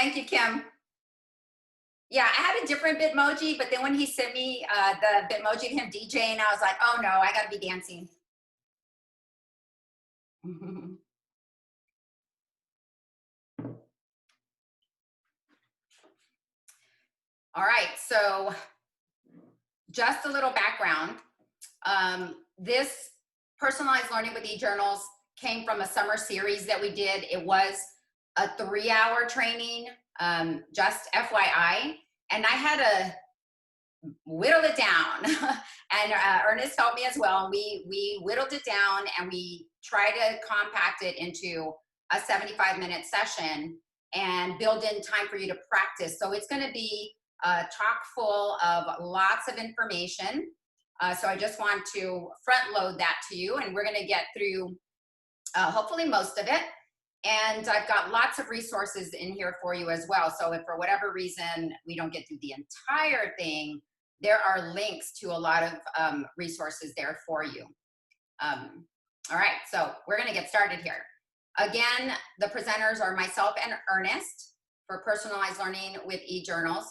Thank you, Kim. Yeah, I had a different Bitmoji, but then when he sent me the Bitmoji of him DJing, I was like, oh no, I gotta be dancing. All right, so just a little background. This personalized learning with eJournals came from a summer series that we did. It was a 3-hour training, just FYI. And I had to whittle it down. And Ernest helped me as well. We whittled it down and we tried to compact it into a 75-minute session and build in time for you to practice. So it's going to be chock full of lots of information. So I just want to front load that to you, and we're going to get through hopefully most of it. And I've got lots of resources in here for you as well. So if for whatever reason we don't get through the entire thing, there are links to a lot of resources there for you. All right, so we're going to get started here. Again, the presenters are myself and Ernest for personalized learning with eJournals.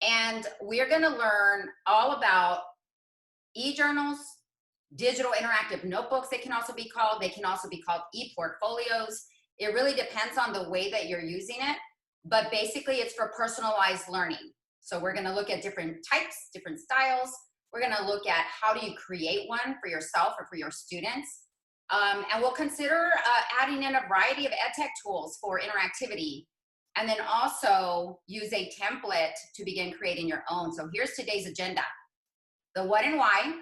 And we're going to learn all about eJournals, digital interactive notebooks, they can also be called. They can also be called e-portfolios. It really depends on the way that you're using it, but basically it's for personalized learning. So we're going to look at different types, different styles. We're going to look at how do you create one for yourself or for your students. And we'll consider adding in a variety of EdTech tools for interactivity, and then also use a template to begin creating your own. So here's today's agenda. The what and why.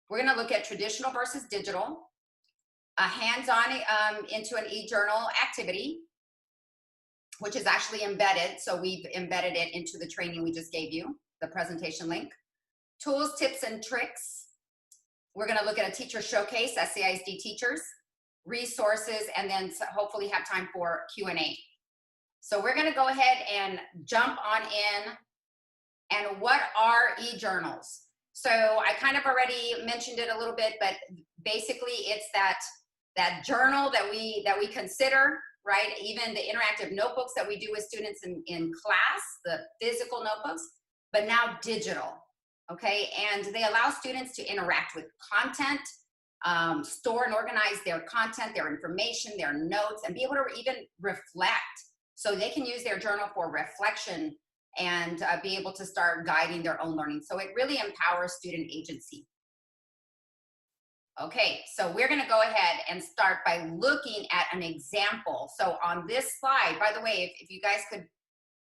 We're going to look at traditional versus digital, a hands-on into an eJournal activity, which is actually embedded. So we've embedded it into the training we just gave you, the presentation link. Tools, tips, and tricks. We're going to look at a teacher showcase, SCISD teachers, resources, and then hopefully have time for Q&A. So we're going to go ahead and jump on in. And what are eJournals? So I kind of already mentioned it a little bit, but basically it's that journal that we consider, right? Even the interactive notebooks that we do with students in class, the physical notebooks, but now digital, okay? And they allow students to interact with content, store and organize their content, their information, their notes, and be able to even reflect. So they can use their journal for reflection and be able to start guiding their own learning. So it really empowers student agency. Okay, so we're gonna go ahead and start by looking at an example. So on this slide, by the way, if you guys could,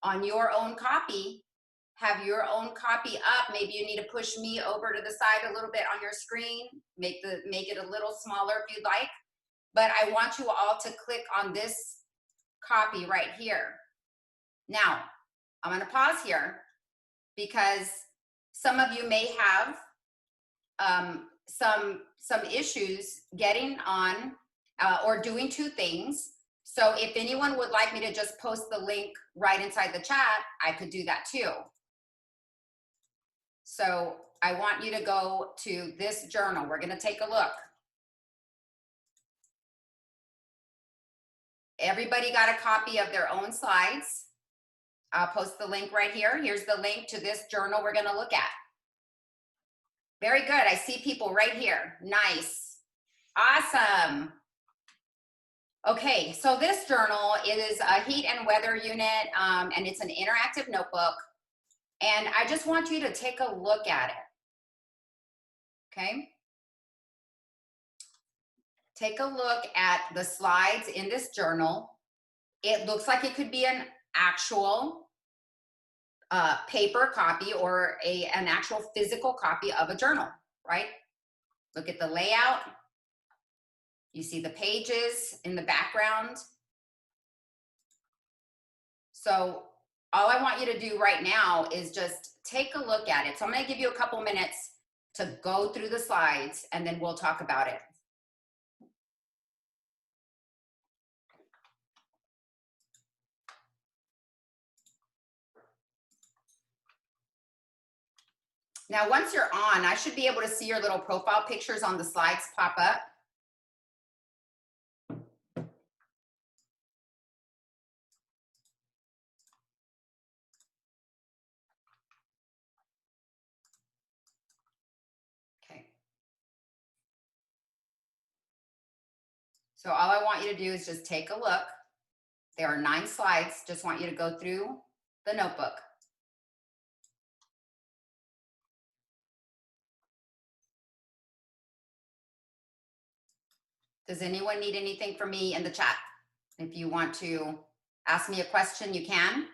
on your own copy, have your own copy up. Maybe you need to push me over to the side a little bit on your screen, make it a little smaller if you'd like. But I want you all to click on this copy right here. Now, I'm going to pause here because some of you may have some issues getting on or doing two things. So if anyone would like me to just post the link right inside the chat, I could do that too. So I want you to go to this journal. We're going to take a look. Everybody got a copy of their own slides. I'll post the link right here. Here's the link to this journal we're going to look at. Very good. I see people right here. Nice. Awesome. Okay, so this journal is a heat and weather unit, and it's an interactive notebook. And I just want you to take a look at it. Okay. Take a look at the slides in this journal. It looks like it could be an actual paper copy or an actual physical copy of a journal, right? Look at the layout. You see the pages in the background. So all I want you to do right now is just take a look at it. So I'm going to give you a couple minutes to go through the slides and then we'll talk about it. Now, once you're on, I should be able to see your little profile pictures on the slides pop up. So all I want you to do is just take a look. There are 9 slides. Just want you to go through the notebook. Does anyone need anything from me in the chat? If you want to ask me a question, you can.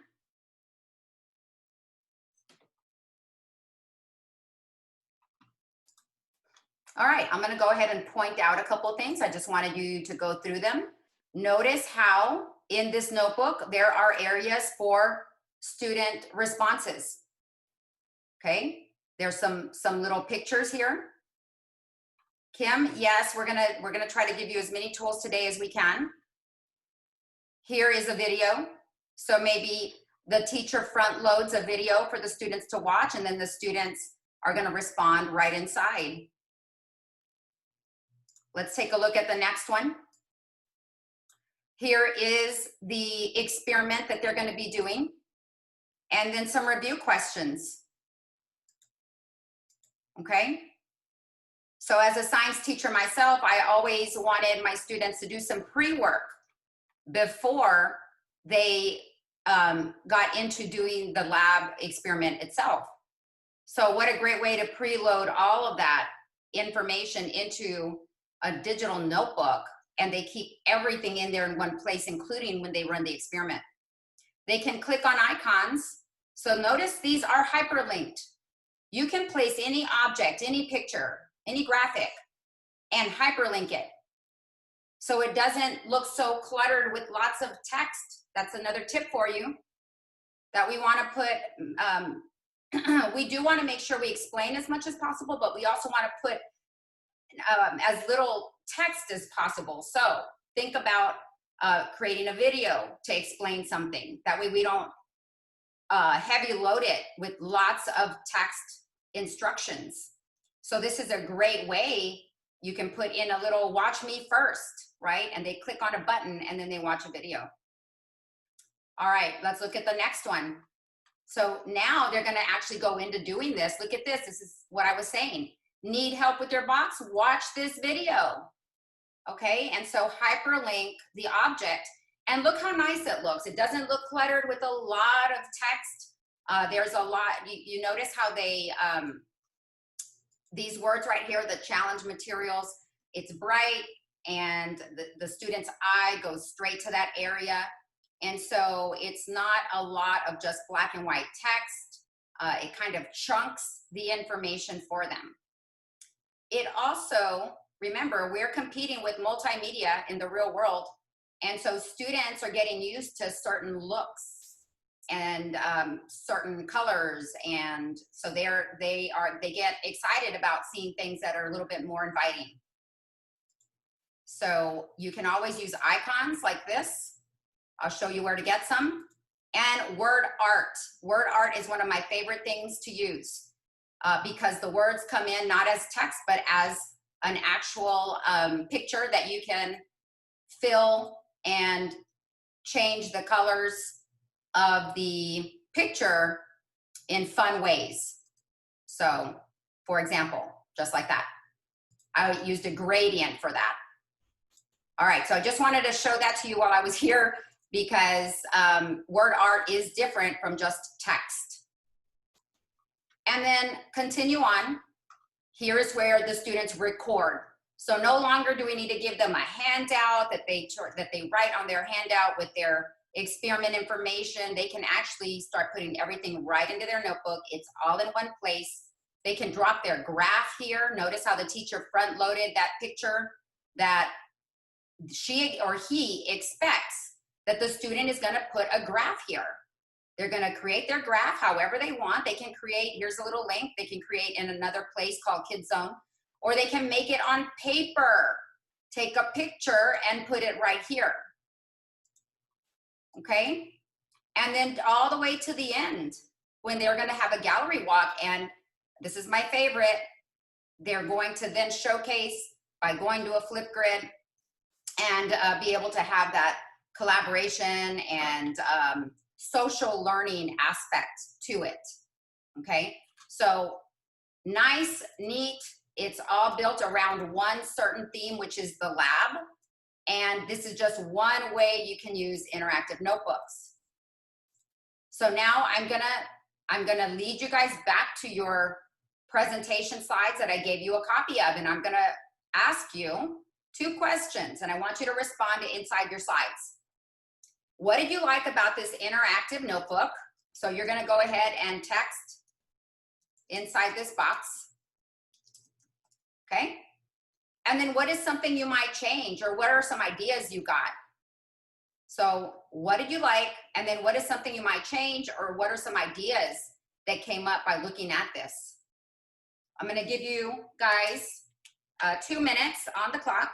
All right, I'm going to go ahead and point out a couple of things. I just wanted you to go through them. Notice how in this notebook, there are areas for student responses. Okay, there's some little pictures here. Kim, yes, we're gonna try to give you as many tools today as we can. Here is a video. So maybe the teacher front loads a video for the students to watch, and then the students are gonna respond right inside. Let's take a look at the next one. Here is the experiment that they're gonna be doing, and then some review questions. Okay? So as a science teacher myself, I always wanted my students to do some pre-work before they got into doing the lab experiment itself. So what a great way to preload all of that information into a digital notebook, and they keep everything in there in one place, including when they run the experiment. They can click on icons. So notice these are hyperlinked. You can place any object, any picture, any graphic, and hyperlink it. So it doesn't look so cluttered with lots of text. That's another tip for you that we want to put, we do want to make sure we explain as much as possible, but we also want to put as little text as possible. So think about creating a video to explain something. That way we don't heavy load it with lots of text instructions. So this is a great way. You can put in a little watch me first, right? And they click on a button and then they watch a video. All right, let's look at the next one. So now they're gonna actually go into doing this. Look at this, this is what I was saying. Need help with your box? Watch this video. Okay, and so hyperlink the object, and look how nice it looks. It doesn't look cluttered with a lot of text. There's a lot, you notice how they, these words right here, the challenge materials, it's bright, and the student's eye goes straight to that area. And so it's not a lot of just black and white text. It kind of chunks the information for them. It also, remember, we're competing with multimedia in the real world. And so students are getting used to certain looks and certain colors. And so they get excited about seeing things that are a little bit more inviting. So you can always use icons like this. I'll show you where to get some. And word art. Word art is one of my favorite things to use because the words come in not as text, but as an actual picture that you can fill and change the colors of the picture in fun ways. So, for example, just like that. I used a gradient for that. All right, so I just wanted to show that to you while I was here because word art is different from just text. And then continue on. Here is where the students record. So no longer do we need to give them a handout that they write on their handout with their experiment information. They can actually start putting everything right into their notebook. It's all in one place. They can drop their graph here. Notice how the teacher front loaded that picture that she or he expects that the student is going to put a graph here. They're going to create their graph however they want. They can create, here's a little link, they can create in another place called Kids Zone, or they can make it on paper. Take a picture and put it right here. Okay? And then all the way to the end, when they're going to have a gallery walk, and this is my favorite, they're going to then showcase by going to a flip grid and be able to have that collaboration and social learning aspect to it. Okay, so nice, neat. It's all built around one certain theme, which is the lab. And this is just one way you can use interactive notebooks. So now I'm gonna lead you guys back to your presentation slides that I gave you a copy of, and I'm gonna ask you 2 questions, and I want you to respond to inside your slides. What did you like about this interactive notebook? So you're gonna go ahead and text inside this box, okay? And then what is something you might change, or what are some ideas you got? So what did you like? And then what is something you might change, or what are some ideas that came up by looking at this? I'm gonna give you guys 2 minutes on the clock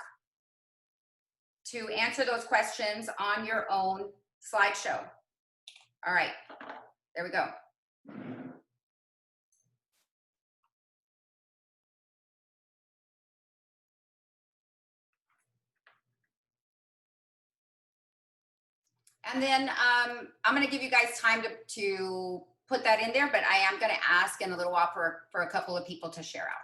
to answer those questions on your own slideshow. All right, there we go. And then I'm gonna give you guys time to put that in there, but I am gonna ask in a little while for a couple of people to share out.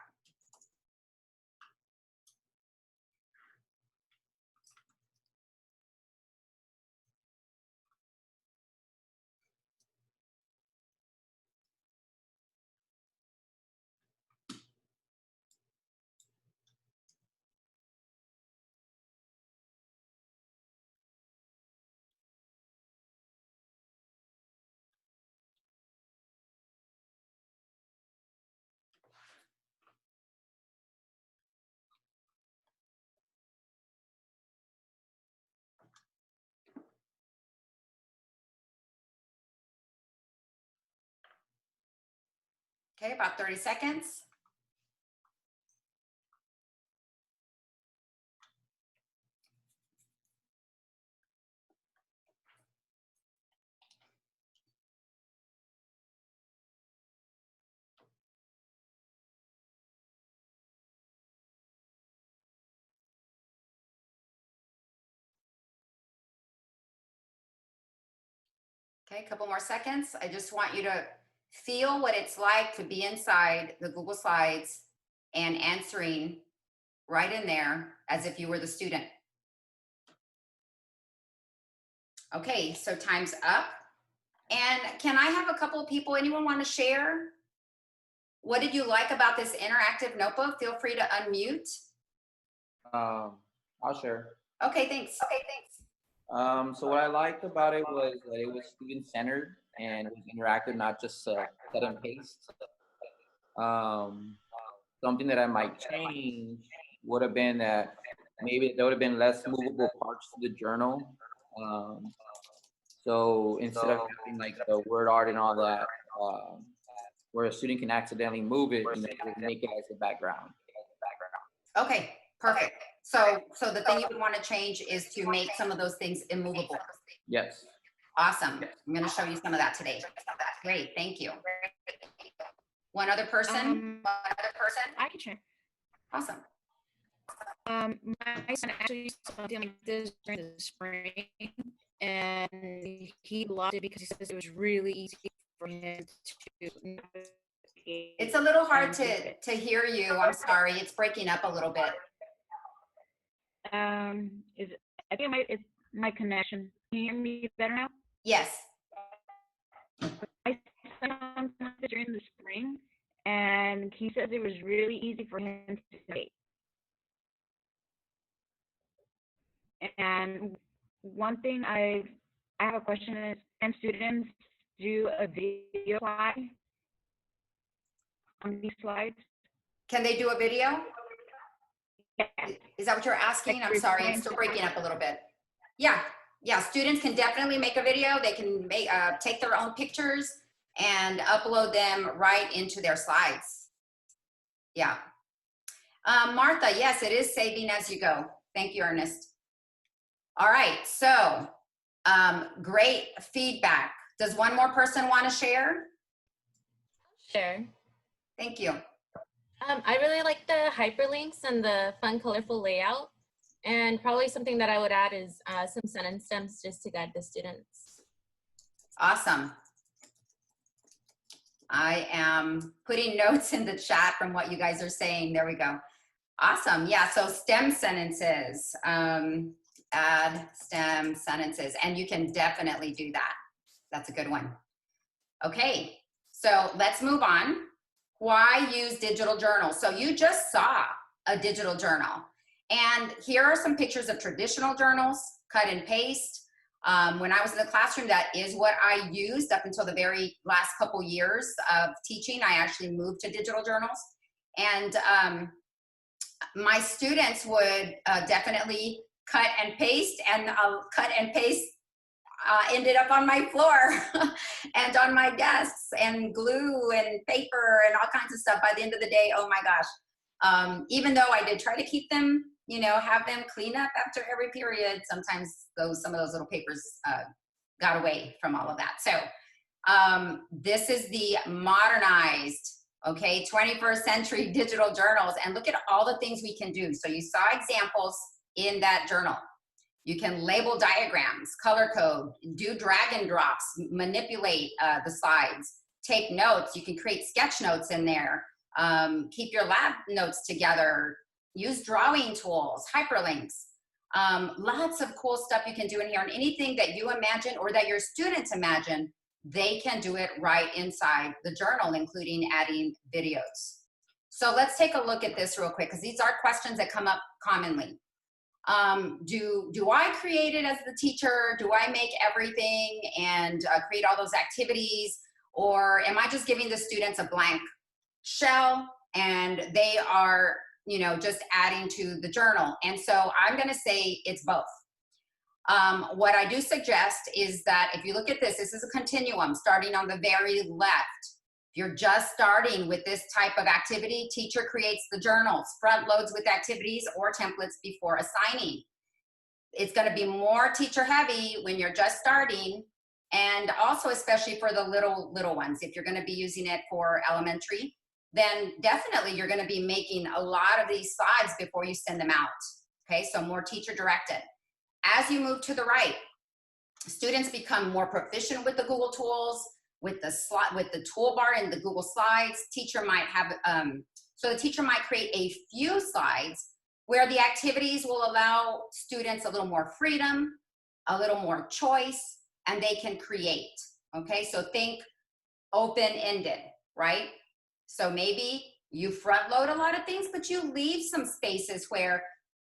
Okay, about 30 seconds. Okay, a couple more seconds. I just want you to feel what it's like to be inside the Google Slides and answering right in there as if you were the student. Okay, so time's up. And can I have a couple of people, anyone want to share? What did you like about this interactive notebook? Feel free to unmute. I'll share. Okay, thanks. So what I liked about it was that it was student-centered and it was interactive, not just cut and paste. Something that I might change would have been that maybe there would have been less movable parts to the journal. So instead of having like the word art and all that, where a student can accidentally move it, you know, make it as a background. Okay, perfect. So the thing you would want to change is to make some of those things immovable. Yes. Awesome. I'm going to show you some of that today. Great, thank you. One other person? I can share. Awesome. My son actually saw something like this during the spring, and he loved it because he says it was really easy for him to navigate. It's a little hard to hear you. I'm sorry. It's breaking up a little bit. I think it's my connection. Can you hear me better now? Yes. I saw something like this during the spring, and he says it was really easy for him to navigate. And one thing I have a question is, can students do a video slide on these slides? Can they do a video? Yeah. Is that what you're asking? I'm sorry, it's still breaking up a little bit. Yeah, students can definitely make a video. They can take their own pictures and upload them right into their slides. Yeah. Martha, yes, it is saving as you go. Thank you, Ernest. All right, so great feedback. Does one more person want to share? Sure. Thank you. I really like the hyperlinks and the fun, colorful layout. And probably something that I would add is some sentence stems just to guide the students. Awesome. I am putting notes in the chat from what you guys are saying. There we go. Awesome. Yeah, so STEM sentences. add STEM sentences, and you can definitely do that. That's a good one. Okay, so let's move on. Why use digital journals? So you just saw a digital journal, and here are some pictures of traditional journals, cut and paste. When I was in the classroom, that is what I used up until the very last couple years of teaching. I actually moved to digital journals, and my students would definitely cut and paste, and cut and paste ended up on my floor and on my desks, and glue and paper and all kinds of stuff. By the end of the day, oh my gosh. Even though I did try to keep them, you know, have them clean up after every period, sometimes some of those little papers got away from all of that. So this is the modernized, okay, 21st century digital journals, and look at all the things we can do. So you saw examples in that journal. You can label diagrams, color code, do drag and drops, manipulate the slides, take notes. You can create sketch notes in there, keep your lab notes together, use drawing tools, hyperlinks. Lots of cool stuff you can do in here, and anything that you imagine or that your students imagine, they can do it right inside the journal, including adding videos. So let's take a look at this real quick, because these are questions that come up commonly. Do I create it as the teacher? Do I make everything and create all those activities? Or am I just giving the students a blank shell and they are, you know, just adding to the journal? And so I'm going to say it's both. What I do suggest is that if you look at this, this is a continuum starting on the very left. If you're just starting with this type of activity, teacher creates the journals, front loads with activities or templates before assigning. It's going to be more teacher heavy when you're just starting, and also especially for the little ones. If you're going to be using it for elementary, then definitely you're going to be making a lot of these slides before you send them out. Okay, so more teacher directed. As you move to the right, students become more proficient with the Google tools, with the toolbar in the Google Slides. Teacher might have, so the teacher might create a few slides where the activities will allow students a little more freedom, a little more choice, and they can create. Okay, so think open-ended, right? So maybe you front load a lot of things, but you leave some spaces where,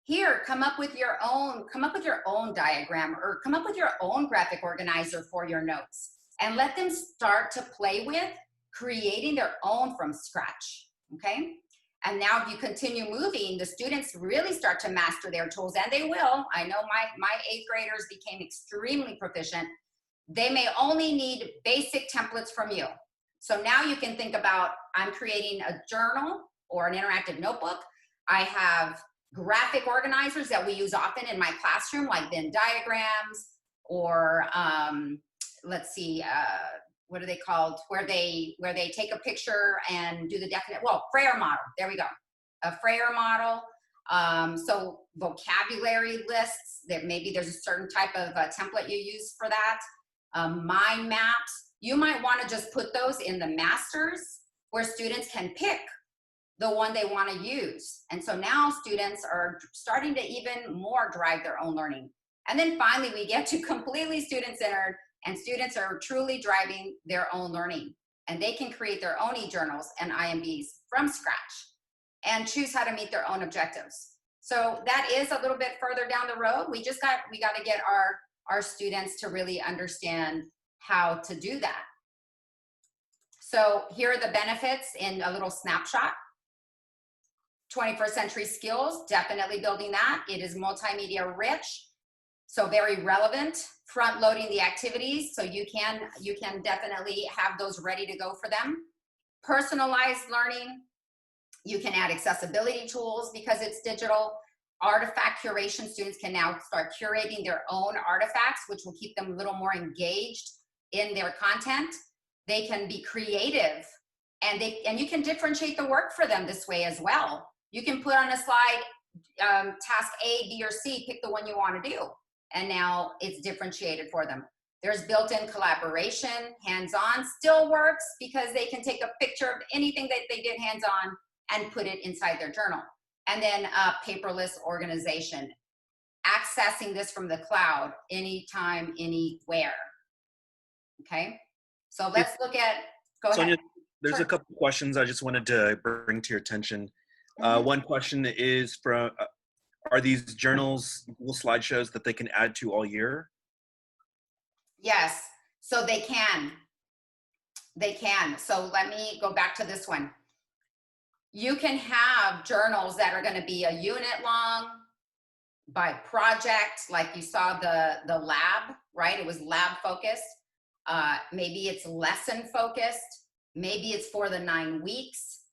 here, come up with your own diagram, or come up with your own graphic organizer for your notes, and let them start to play with creating their own from scratch, okay? And now if you continue moving, the students really start to master their tools, and they will. I know my 8th graders became extremely proficient. They may only need basic templates from you. So now you can think about, I'm creating a journal or an interactive notebook. I have graphic organizers that we use often in my classroom, like Venn diagrams, or let's see, what are they called? Where they take a picture and do the definite, well, Frayer model, there we go. A Frayer model. So vocabulary lists, that maybe there's a certain type of template you use for that. Mind maps, you might wanna just put those in the masters where students can pick the one they wanna use. And so now students are starting to even more drive their own learning. And then finally, we get to completely student-centered, and students are truly driving their own learning, and they can create their own eJournals and IMBs from scratch and choose how to meet their own objectives. So that is a little bit further down the road. We got to get our students to really understand how to do that. So here are the benefits in a little snapshot. 21st century skills, definitely building that. It is multimedia rich, so very relevant. Front loading the activities, so you can definitely have those ready to go for them. Personalized learning, you can add accessibility tools because it's digital. Artifact curation, students can now start curating their own artifacts, which will keep them a little more engaged in their content. They can be creative, and you can differentiate the work for them this way as well. You can put on a slide, task A, B, or C, pick the one you want to do. And now it's differentiated for them. There's built-in collaboration, hands-on still works because they can take a picture of anything that they did hands-on and put it inside their journal. And then paperless organization. accessing this from the cloud anytime, anywhere. Okay, so let's look at, go Sonia, ahead. there's Sure. a couple questions I just wanted to bring to your attention. Mhm. One question is from, are these journals Google slideshows that they can add to all year? Yes, so they can. They can. So let me go back to this one. You can have journals that are going to be a unit long by project, like you saw the lab, right? It was lab focused. Maybe it's lesson focused. Maybe it's for the 9 weeks.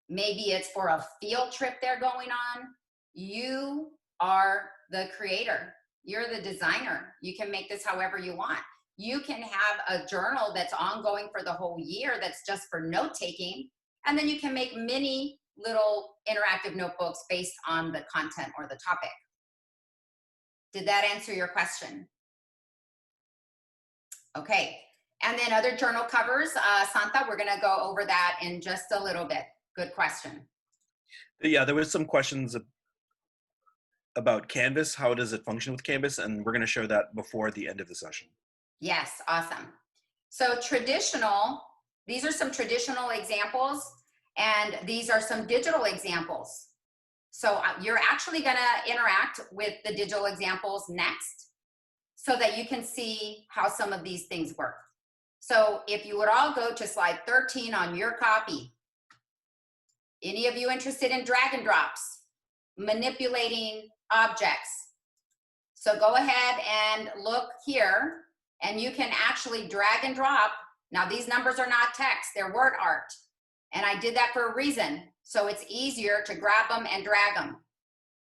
Maybe it's for a field trip they're going on. You are the creator. You're the designer. You can make this however you want. You can have a journal that's ongoing for the whole year that's just for note taking. And then you can make mini little interactive notebooks based on the content or the topic. Did that answer your question? Okay. And then other journal covers, Santa, we're going to go over that in just a little bit. Good question. Yeah, there was some questions about Canvas. How does it function with Canvas? And we're going to show that before the end of the session. Yes, awesome. So traditional, these are some traditional examples, and these are some digital examples. So you're actually going to interact with the digital examples next so that you can see how some of these things work. So if you would all go to slide 13 on your copy. Any of you interested in drag and drops, manipulating objects? So go ahead and look here, and you can actually drag and drop. Now these numbers are not text, they're word art. And I did that for a reason. So it's easier to grab them and drag them.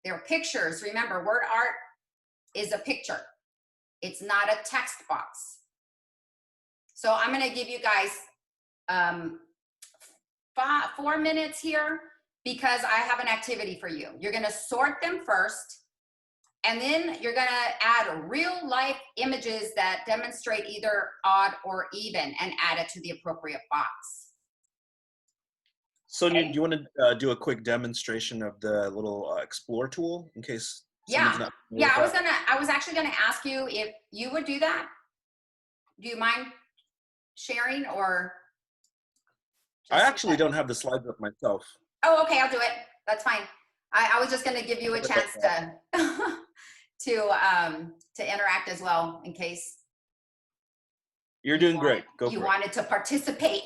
They're pictures. Remember, word art is a picture. It's not a text box. So I'm going to give you guys 4 minutes here because I have an activity for you. You're going to sort them first, and then you're going to add real life images that demonstrate either odd or even and add it to the appropriate box. Sonia, Okay. do you want to do a quick demonstration of the little Explore tool in case someone's not familiar Yeah, with that? I was actually gonna ask you if you would do that. Do you mind sharing or? I just- actually don't have the slides up myself. Oh, okay, I'll do it. That's fine. I was just gonna give you a chance to to interact as well in case You're doing great. Go you for it. wanted to participate.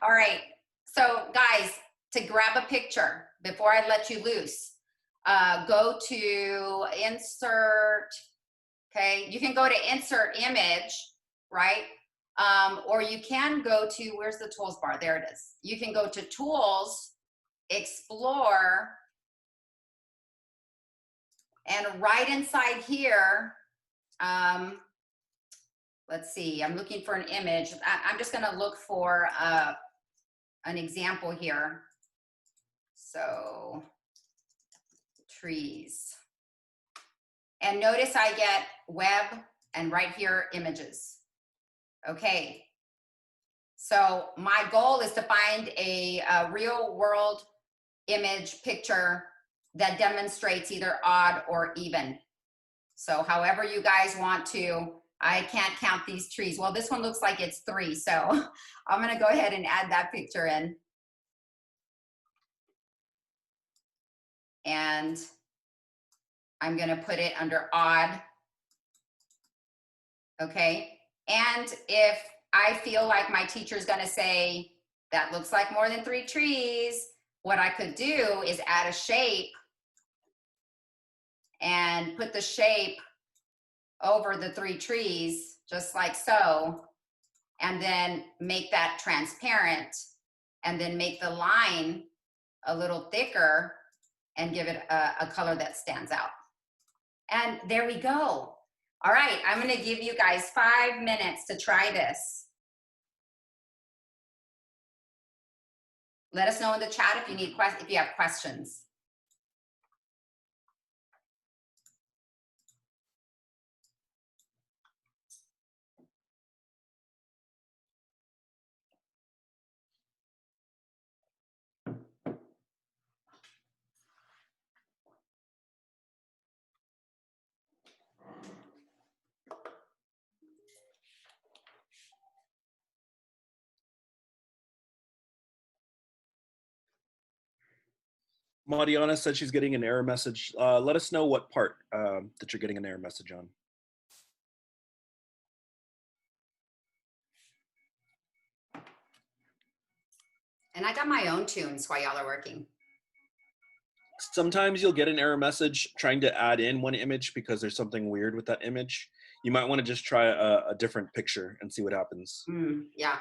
All right. So guys, to grab a picture before I let you loose, go to insert. Okay, you can go to insert image, right? Or you can go to, where's the tools bar? There it is. You can go to tools, explore, and right inside here, let's see, I'm looking for an image. I'm just gonna look for an example here. So, trees. And notice I get web and right here, images. Okay. So my goal is to find a real world image picture that demonstrates either odd or even. So however you guys want to, I can't count these trees. Well, this one looks like it's 3. So I'm going to go ahead and add that picture in. And I'm going to put it under odd. Okay. And if I feel like my teacher's going to say, that looks like more than 3 trees, what I could do is add a shape and put the shape over the 3 trees, just like so, and then make that transparent, and then make the line a little thicker and give it a color that stands out. And there we go. All right, I'm gonna give you guys 5 minutes to try this. Let us know in the chat if you have questions. Mariana said she's getting an error message. Let us know what part that you're getting an error message on. And I got my own tunes while y'all are working. Sometimes you'll get an error message trying to add in one image because there's something weird with that image. You might want to just try a different picture and see what happens. Yeah.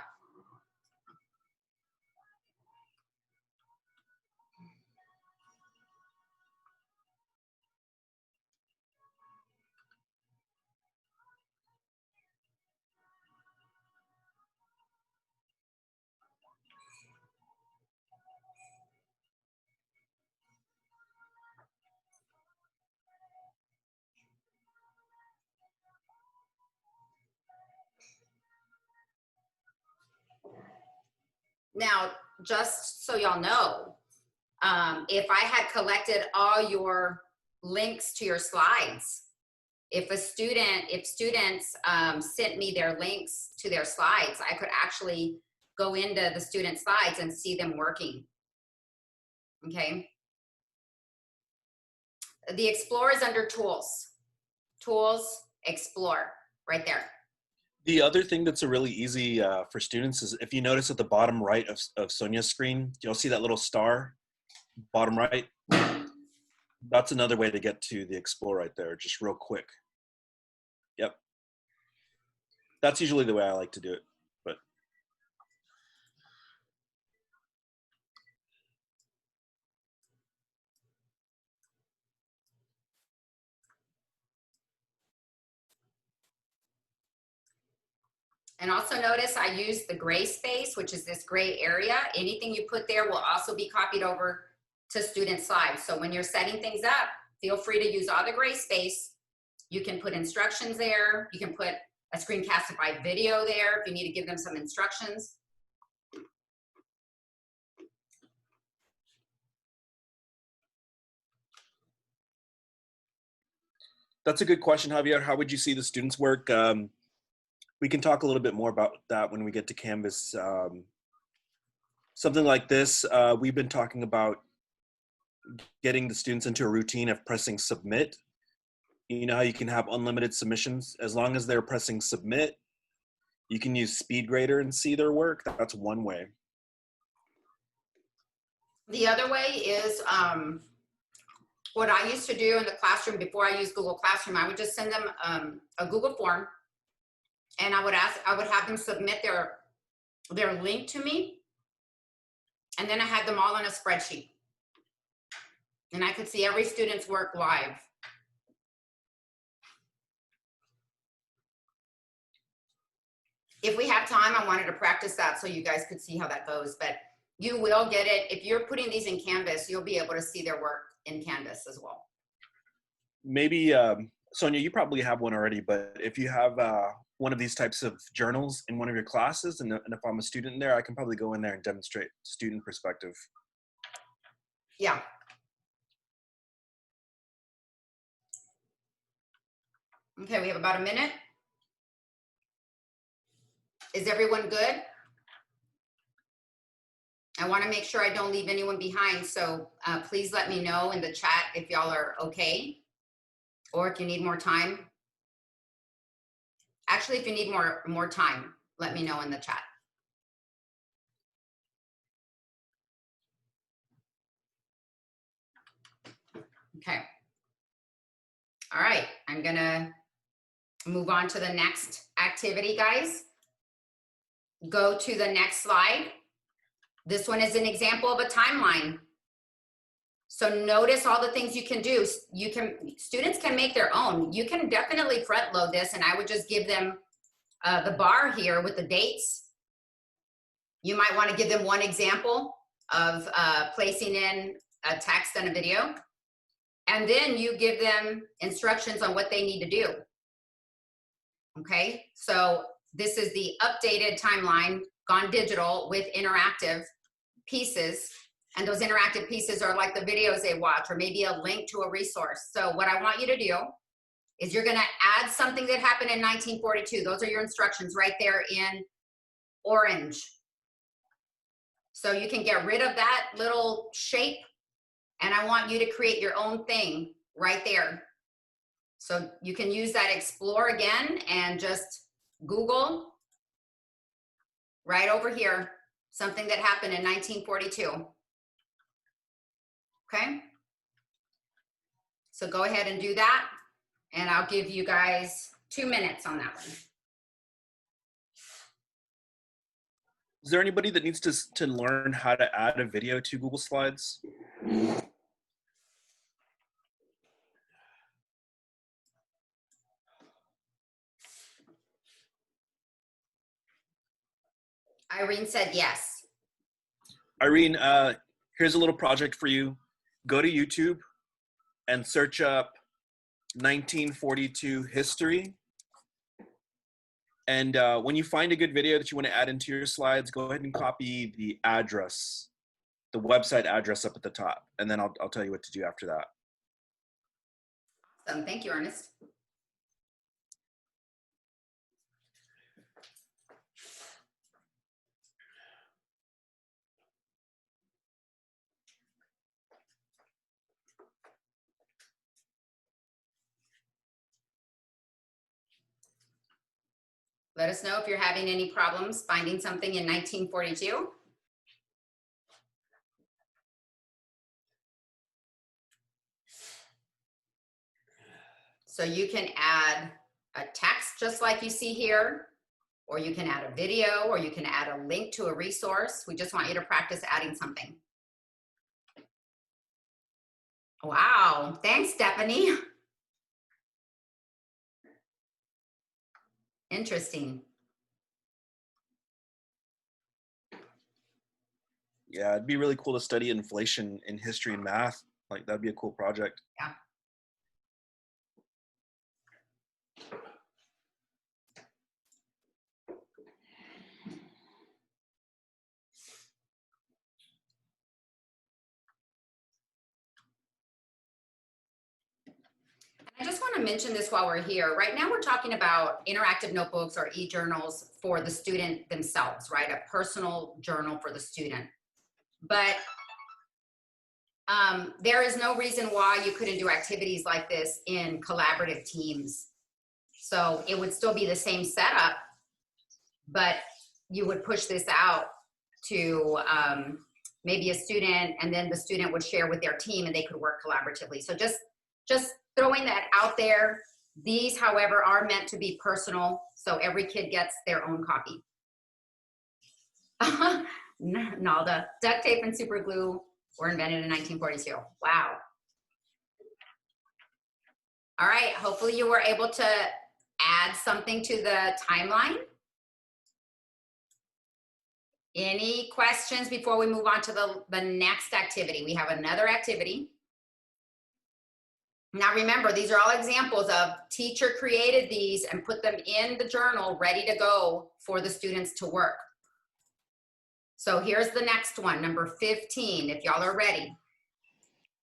Now, just so y'all know, if I had collected all your links to your slides, if students sent me their links to their slides, I could actually go into the student slides and see them working. Okay. The Explore is under Tools. Tools, Explore, right there. The other thing that's a really easy for students is if you notice at the bottom right of Sonia's screen, you'll see that little star, bottom right. That's another way to get to the Explore right there, just real quick. Yep. That's usually the way I like to do it, but. And also notice I use the gray space, which is this gray area. Anything you put there will also be copied over to student slides. So when you're setting things up, feel free to use all the gray space. You can put instructions there. You can put a screencastify video there if you need to give them some instructions. That's a good question, Javier. How would you see the students work? We can talk a little bit more about that when we get to Canvas. Something like this, we've been talking about getting the students into a routine of pressing submit. You know how you can have unlimited submissions? As long as they're pressing submit, you can use SpeedGrader and see their work. That's one way. The other way is what I used to do in the classroom before I used Google Classroom. I would just send them a Google form, and I would have them submit their link to me, and then I had them all in a spreadsheet, and I could see every student's work live. If we have time, I wanted to practice that so you guys could see how that goes, but you will get it. If you're putting these in Canvas, you'll be able to see their work in Canvas as well. Maybe, Sonia, you probably have one already, but if you have one of these types of journals in one of your classes, and if I'm a student in there, I can probably go in there and demonstrate student perspective. Yeah. Okay, we have about a minute. Is everyone good? I want to make sure I don't leave anyone behind, so please let me know in the chat if y'all are okay, or if you need more time. Actually, if you need more time, let me know in the chat. Okay. All right, I'm gonna move on to the next activity, guys. Go to the next slide. This one is an example of a timeline. So notice all the things you can do. Students can make their own. You can definitely front load this, and I would just give them the bar here with the dates. You might want to give them one example of placing in a text and a video. And then you give them instructions on what they need to do. Okay, so this is the updated timeline gone digital with interactive pieces. And those interactive pieces are like the videos they watch, or maybe a link to a resource. So what I want you to do is you're gonna add something that happened in 1942. Those are your instructions right there in orange. So you can get rid of that little shape And I want you to create your own thing right there. So you can use that explore again and just Google right over here, something that happened in 1942. Okay? So go ahead and do that. And I'll give you guys 2 minutes on that one. Is there anybody that needs to learn how to add a video to Google Slides? Irene said yes. Irene, here's a little project for you. Go to YouTube and search up 1942 history. And when you find a good video that you want to add into your slides, go ahead and copy the address, the website address up at the top. And then I'll tell you what to do after that. Awesome. Thank you, Ernest. Let us know if you're having any problems finding something in 1942. So you can add a text just like you see here, or you can add a video, or you can add a link to a resource. We just want you to practice adding something. Wow, thanks, Stephanie. Interesting. Yeah, it'd be really cool to study inflation in history and math. Like, that'd be a cool project. Yeah. I just want to mention this while we're here. Right now, we're talking about interactive notebooks or e-journals for the student themselves, right? A personal journal for the student. But there is no reason why you couldn't do activities like this in collaborative teams. So it would still be the same setup, but you would push this out to maybe a student, and then the student would share with their team and they could work collaboratively. So just throwing that out there. These, however, are meant to be personal, so every kid gets their own copy. Nalda, duct tape and super glue were invented in 1942. Wow. All right, hopefully you were able to add something to the timeline. Any questions before we move on to the next activity? We have another activity. Now remember, these are all examples of teacher created these and put them in the journal ready to go for the students to work. So here's the next one, number 15, if y'all are ready.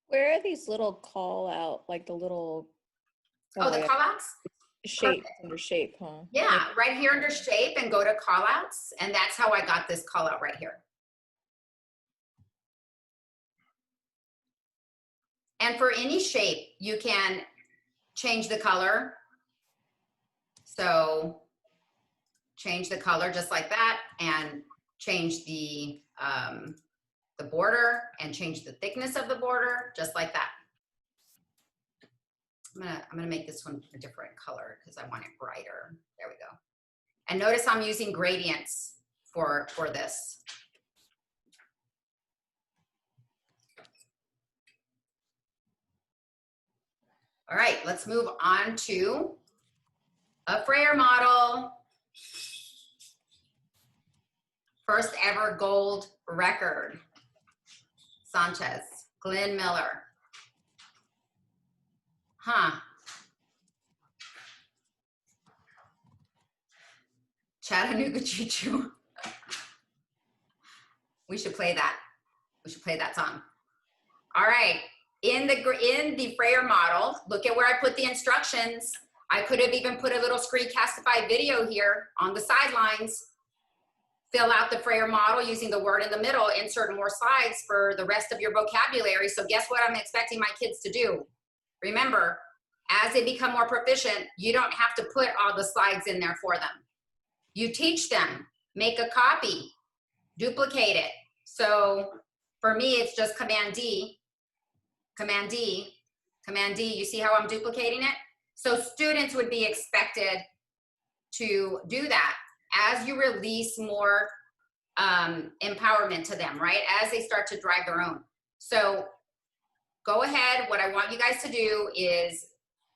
Where are these little call out, like the little Oh, the call outs? shape under shape, huh? Yeah, right here under shape, and go to call outs. And that's how I got this call out right here. And for any shape, you can change the color. So change the color just like that, and change the border, and change the thickness of the border just like that. I'm gonna make this one a different color because I want it brighter. There we go. And notice I'm using gradients for this. All right, let's move on to a Freyer model. First ever gold record. Sanchez, Glenn Miller. Huh. Chattanooga Choo Choo. We should play that. We should play that song. All right. In the Freyer model, look at where I put the instructions. I could have even put a little Screencastify video here on the sidelines. fill out the Freyer model using the word in the middle, insert more slides for the rest of your vocabulary. So guess what I'm expecting my kids to do? Remember, as they become more proficient, you don't have to put all the slides in there for them. You teach them, make a copy, duplicate it. So for me, it's just Command D, Command D, Command D. You see how I'm duplicating it? So students would be expected to do that as you release more empowerment to them, right? As they start to drive their own. So go ahead. What I want you guys to do is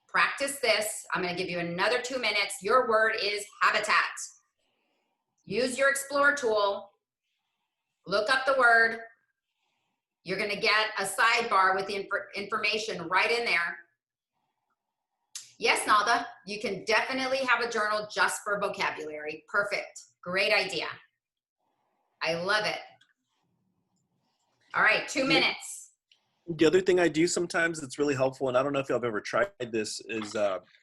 practice this. I'm going to give you another 2 minutes. Your word is habitat. Use your Explore tool. Look up the word. You're going to get a sidebar with the information right in there. Yes, Nalda, you can definitely have a journal just for vocabulary. Perfect. Great idea. I love it. All right, 2 minutes. The other thing I do sometimes that's really helpful, and I don't know if y'all have ever tried this, is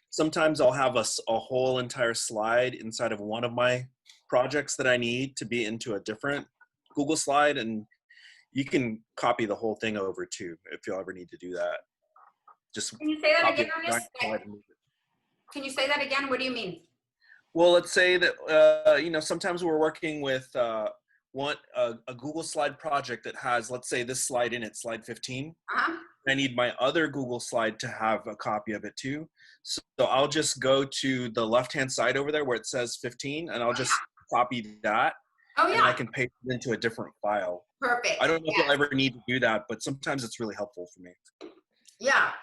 sometimes I'll have a whole entire slide inside of one of my projects that I need to be into a different Google slide, and you can copy the whole thing over too if y'all ever need to do that. Just Can you say that copy again, a Ernest? slide and move it. Can you say that again? What do you mean? Well, let's say that you know, sometimes we're working with a Google slide project that has, let's say, this slide in it, slide 15. Uh-huh. I need my other Google slide to have a copy of it too. So I'll just go to the left-hand side over there where it says 15, and I'll just copy that. Oh, And I yeah. can paste it into a different file. Perfect. I don't know if Yes. you'll ever need to do that, but sometimes it's really helpful for me. Yeah,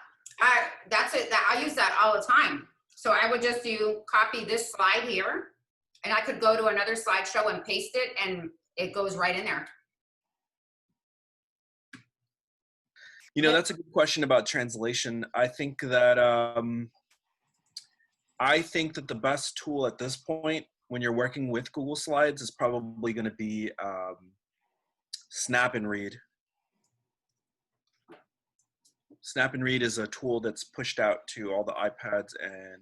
that's it. I use that all the time. So I would just copy this slide here, and I could go to another slideshow and paste it, and it goes right in there. You know, that's a good question about translation. I think that the best tool at this point when you're working with Google Slides is probably going to be Snap and Read. Snap and Read is a tool that's pushed out to all the iPads and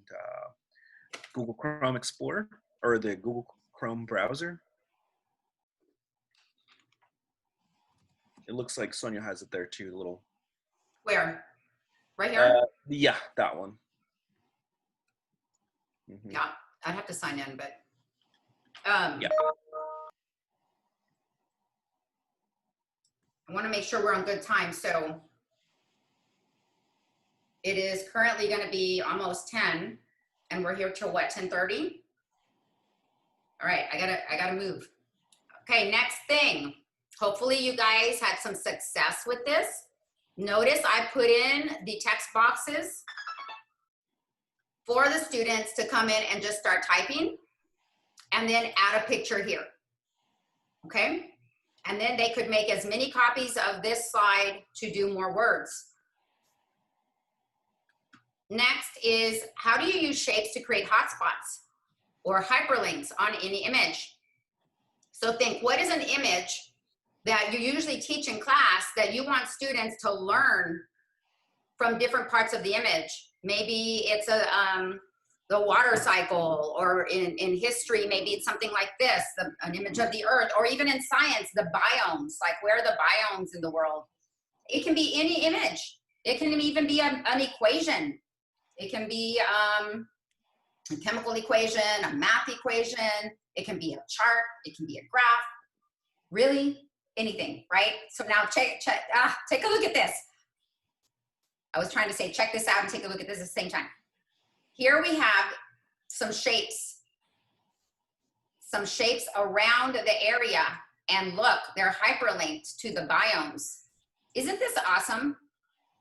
Google Chrome Explorer, or the Google Chrome browser. It looks like Sonia has it there too, a little. Where? Right here? Yeah, that one. Mhm. Yeah, I'd have to sign in, but Yeah. I want to make sure we're on good time. So it is currently going to be almost 10, and we're here till what, 10:30? All right, I gotta move. Okay, next thing. Hopefully you guys had some success with this. Notice I put in the text boxes for the students to come in and just start typing, and then add a picture here. Okay? And then they could make as many copies of this slide to do more words. Next is, how do you use shapes to create hotspots or hyperlinks on any image? So think, what is an image that you usually teach in class that you want students to learn from different parts of the image? Maybe it's the water cycle, or in history, maybe it's something like this, an image of the earth, or even in science, the biomes, like where are the biomes in the world? It can be any image. It can even be an equation. It can be a chemical equation, a math equation. It can be a chart. It can be a graph. Really, anything, right? So now take a look at this. I was trying to say, check this out and take a look at this at the same time. Here we have some shapes around the area, and look, they're hyperlinked to the biomes. Isn't this awesome?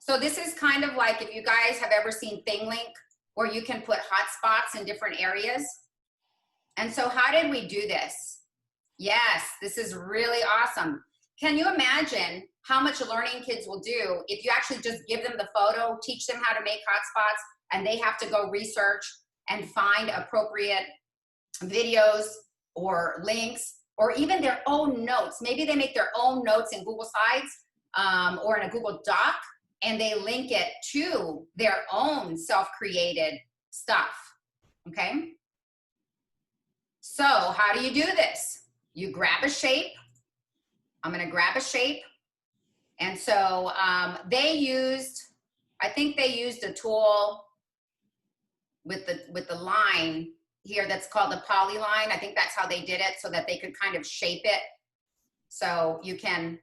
So this is kind of like, if you guys have ever seen ThingLink, where you can put hotspots in different areas. And so how did we do this? Yes, this is really awesome. Can you imagine how much learning kids will do if you actually just give them the photo, teach them how to make hotspots, and they have to go research and find appropriate videos or links, or even their own notes. Maybe they make their own notes in Google Slides or in a Google Doc, and they link it to their own self-created stuff, okay? So how do you do this? you grab a shape. I'm gonna grab a shape. And so I think they used a tool with the line here that's called the polyline. I think that's how they did it, so that they could kind of shape it. So you can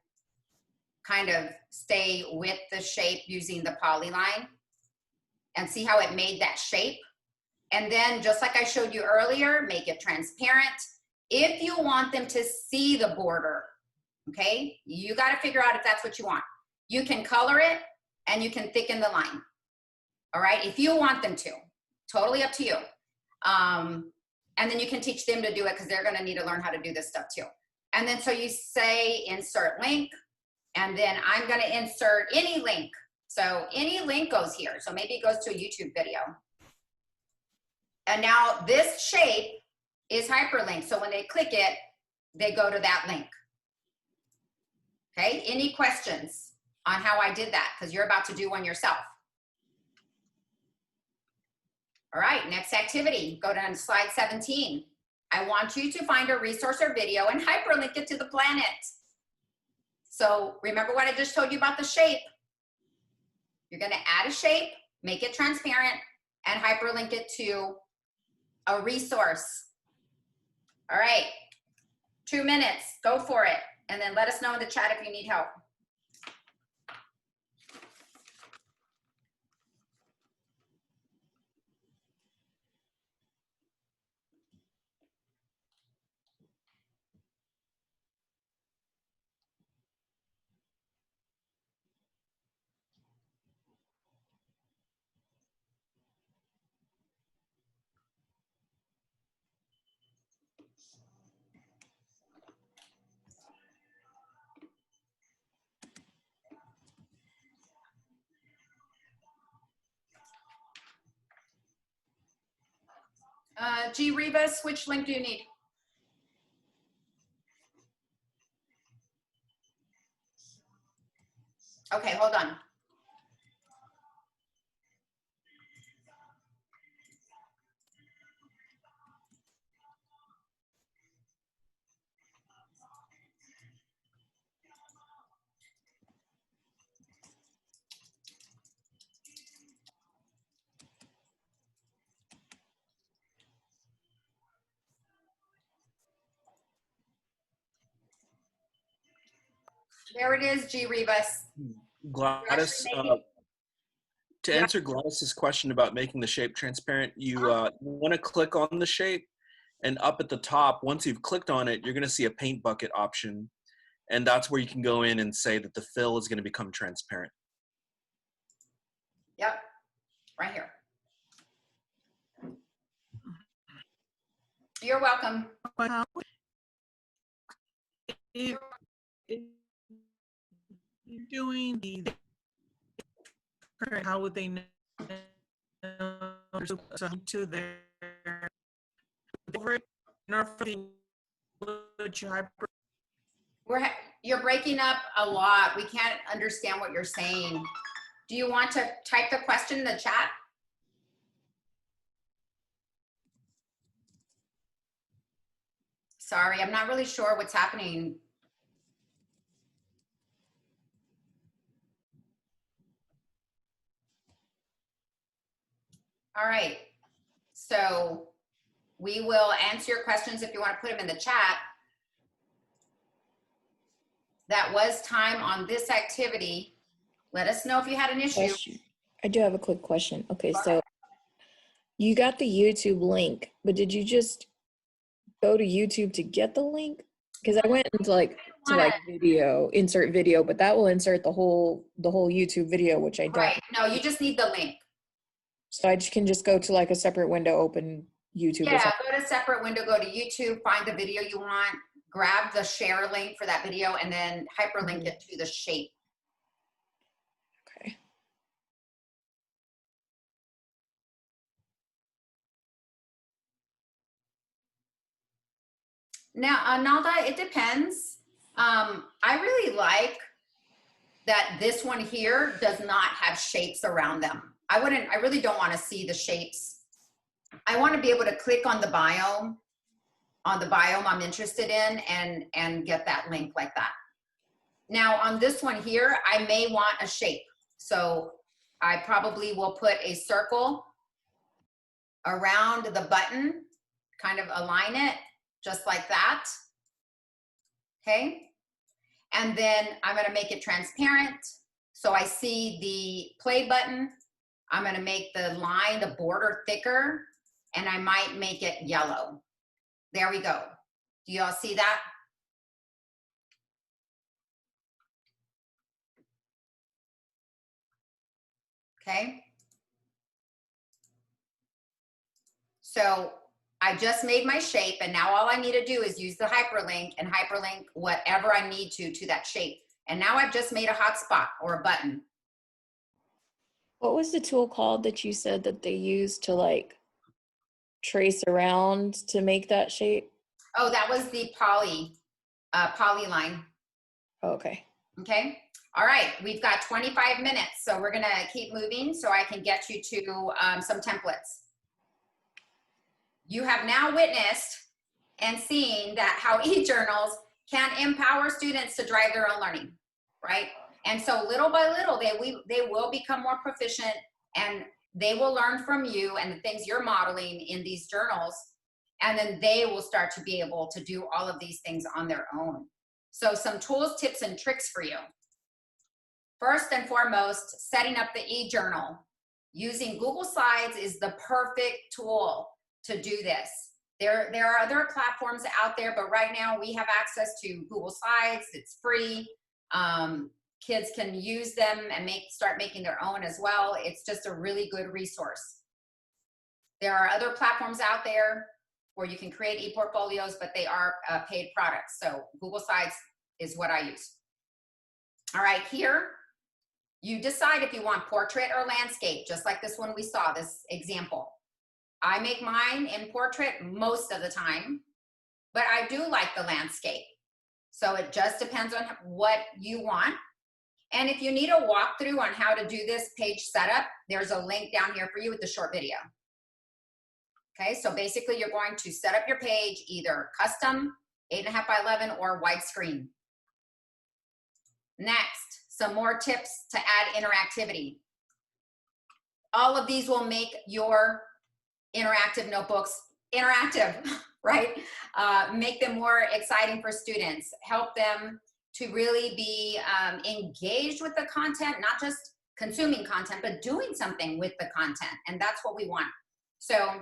kind of stay with the shape using the polyline and see how it made that shape. And then just like I showed you earlier, make it transparent. If you want them to see the border, okay, you got to figure out if that's what you want. You can color it and you can thicken the line. All right, if you want them to, totally up to you. And then you can teach them to do it, because they're going to need to learn how to do this stuff too. And then so you say insert link, and then I'm going to insert any link. So any link goes here. So maybe it goes to a YouTube video. And now this shape is hyperlinked. So when they click it, they go to that link. Okay, any questions on how I did that? Because you're about to do one yourself. All right, next activity, go down to slide 17. I want you to find a resource or video and hyperlink it to the planet. So remember what I just told you about the shape. You're gonna add a shape, make it transparent, and hyperlink it to a resource. All right, 2 minutes, go for it. And then let us know in the chat if you need help. G. Rivas, which link do you need? Okay, hold on. There it is, G. Rivas. Gladys, to Yeah. answer Gladys's question about making the shape transparent, you want to click on the shape, and up at the top, once you've clicked on it, you're going to see a paint bucket option. And that's where you can go in and say that the fill is going to become transparent. Yep, right here. You're welcome. If you're doing the, how would they know to their You're breaking up a lot. We can't understand what you're saying. Do you want to type the question in the chat? Sorry, I'm not really sure what's happening. All right, so we will answer your questions if you want to put them in the chat. That was time on this activity. Let us know if you had an issue. Question. I do have a quick question. Okay, so you got the YouTube link, but did you just go to YouTube to get the link? Because I went into video, insert video, but that will insert the whole YouTube video, which I don't. Right, no, you just need the link. So I can just go to like a separate window, open YouTube. Yeah, go to separate window, go to YouTube, find the video you want, grab the share link for that video, and then hyperlink it to the shape. Okay. Now, Nalda, it depends. I really like that this one here does not have shapes around them. I really don't want to see the shapes. I want to be able to click on the biome on the biome I'm interested in and get that link like that. Now on this one here, I may want a shape. So I probably will put a circle around the button, kind of align it just like that. Okay. And then I'm going to make it transparent. So I see the play button. I'm going to make the line, the border thicker, and I might make it yellow. There we go. Do y'all see that? Okay. So I just made my shape, and now all I need to do is use the hyperlink and hyperlink whatever I need to that shape. And now I've just made a hotspot or a button. What was the tool called that you said that they used to like trace around to make that shape? Oh, that was the polyline. Okay. Okay. All right. We've got 25 minutes, so we're going to keep moving so I can get you to some templates. You have now witnessed and seen that how eJournals can empower students to drive their own learning, right? And so little by little, they will become more proficient, and they will learn from you and the things you're modeling in these journals. And then they will start to be able to do all of these things on their own. So some tools, tips, and tricks for you. First and foremost, setting up the eJournal. Using Google Slides is the perfect tool to do this. There are other platforms out there, but right now we have access to Google Slides. It's free. Kids can use them and start making their own as well. It's just a really good resource. There are other platforms out there where you can create e-portfolios, but they are paid products. So Google Slides is what I use. All right, here, you decide if you want portrait or landscape, just like this one we saw, this example. I make mine in portrait most of the time, but I do like the landscape. So it just depends on what you want. And if you need a walkthrough on how to do this page setup, there's a link down here for you with the short video. Okay, so basically you're going to set up your page either custom, 8.5 by 11, or widescreen. Next, some more tips to add interactivity. All of these will make your interactive notebooks interactive, right? Make them more exciting for students. Help them to really be engaged with the content, not just consuming content, but doing something with the content. And that's what we want. So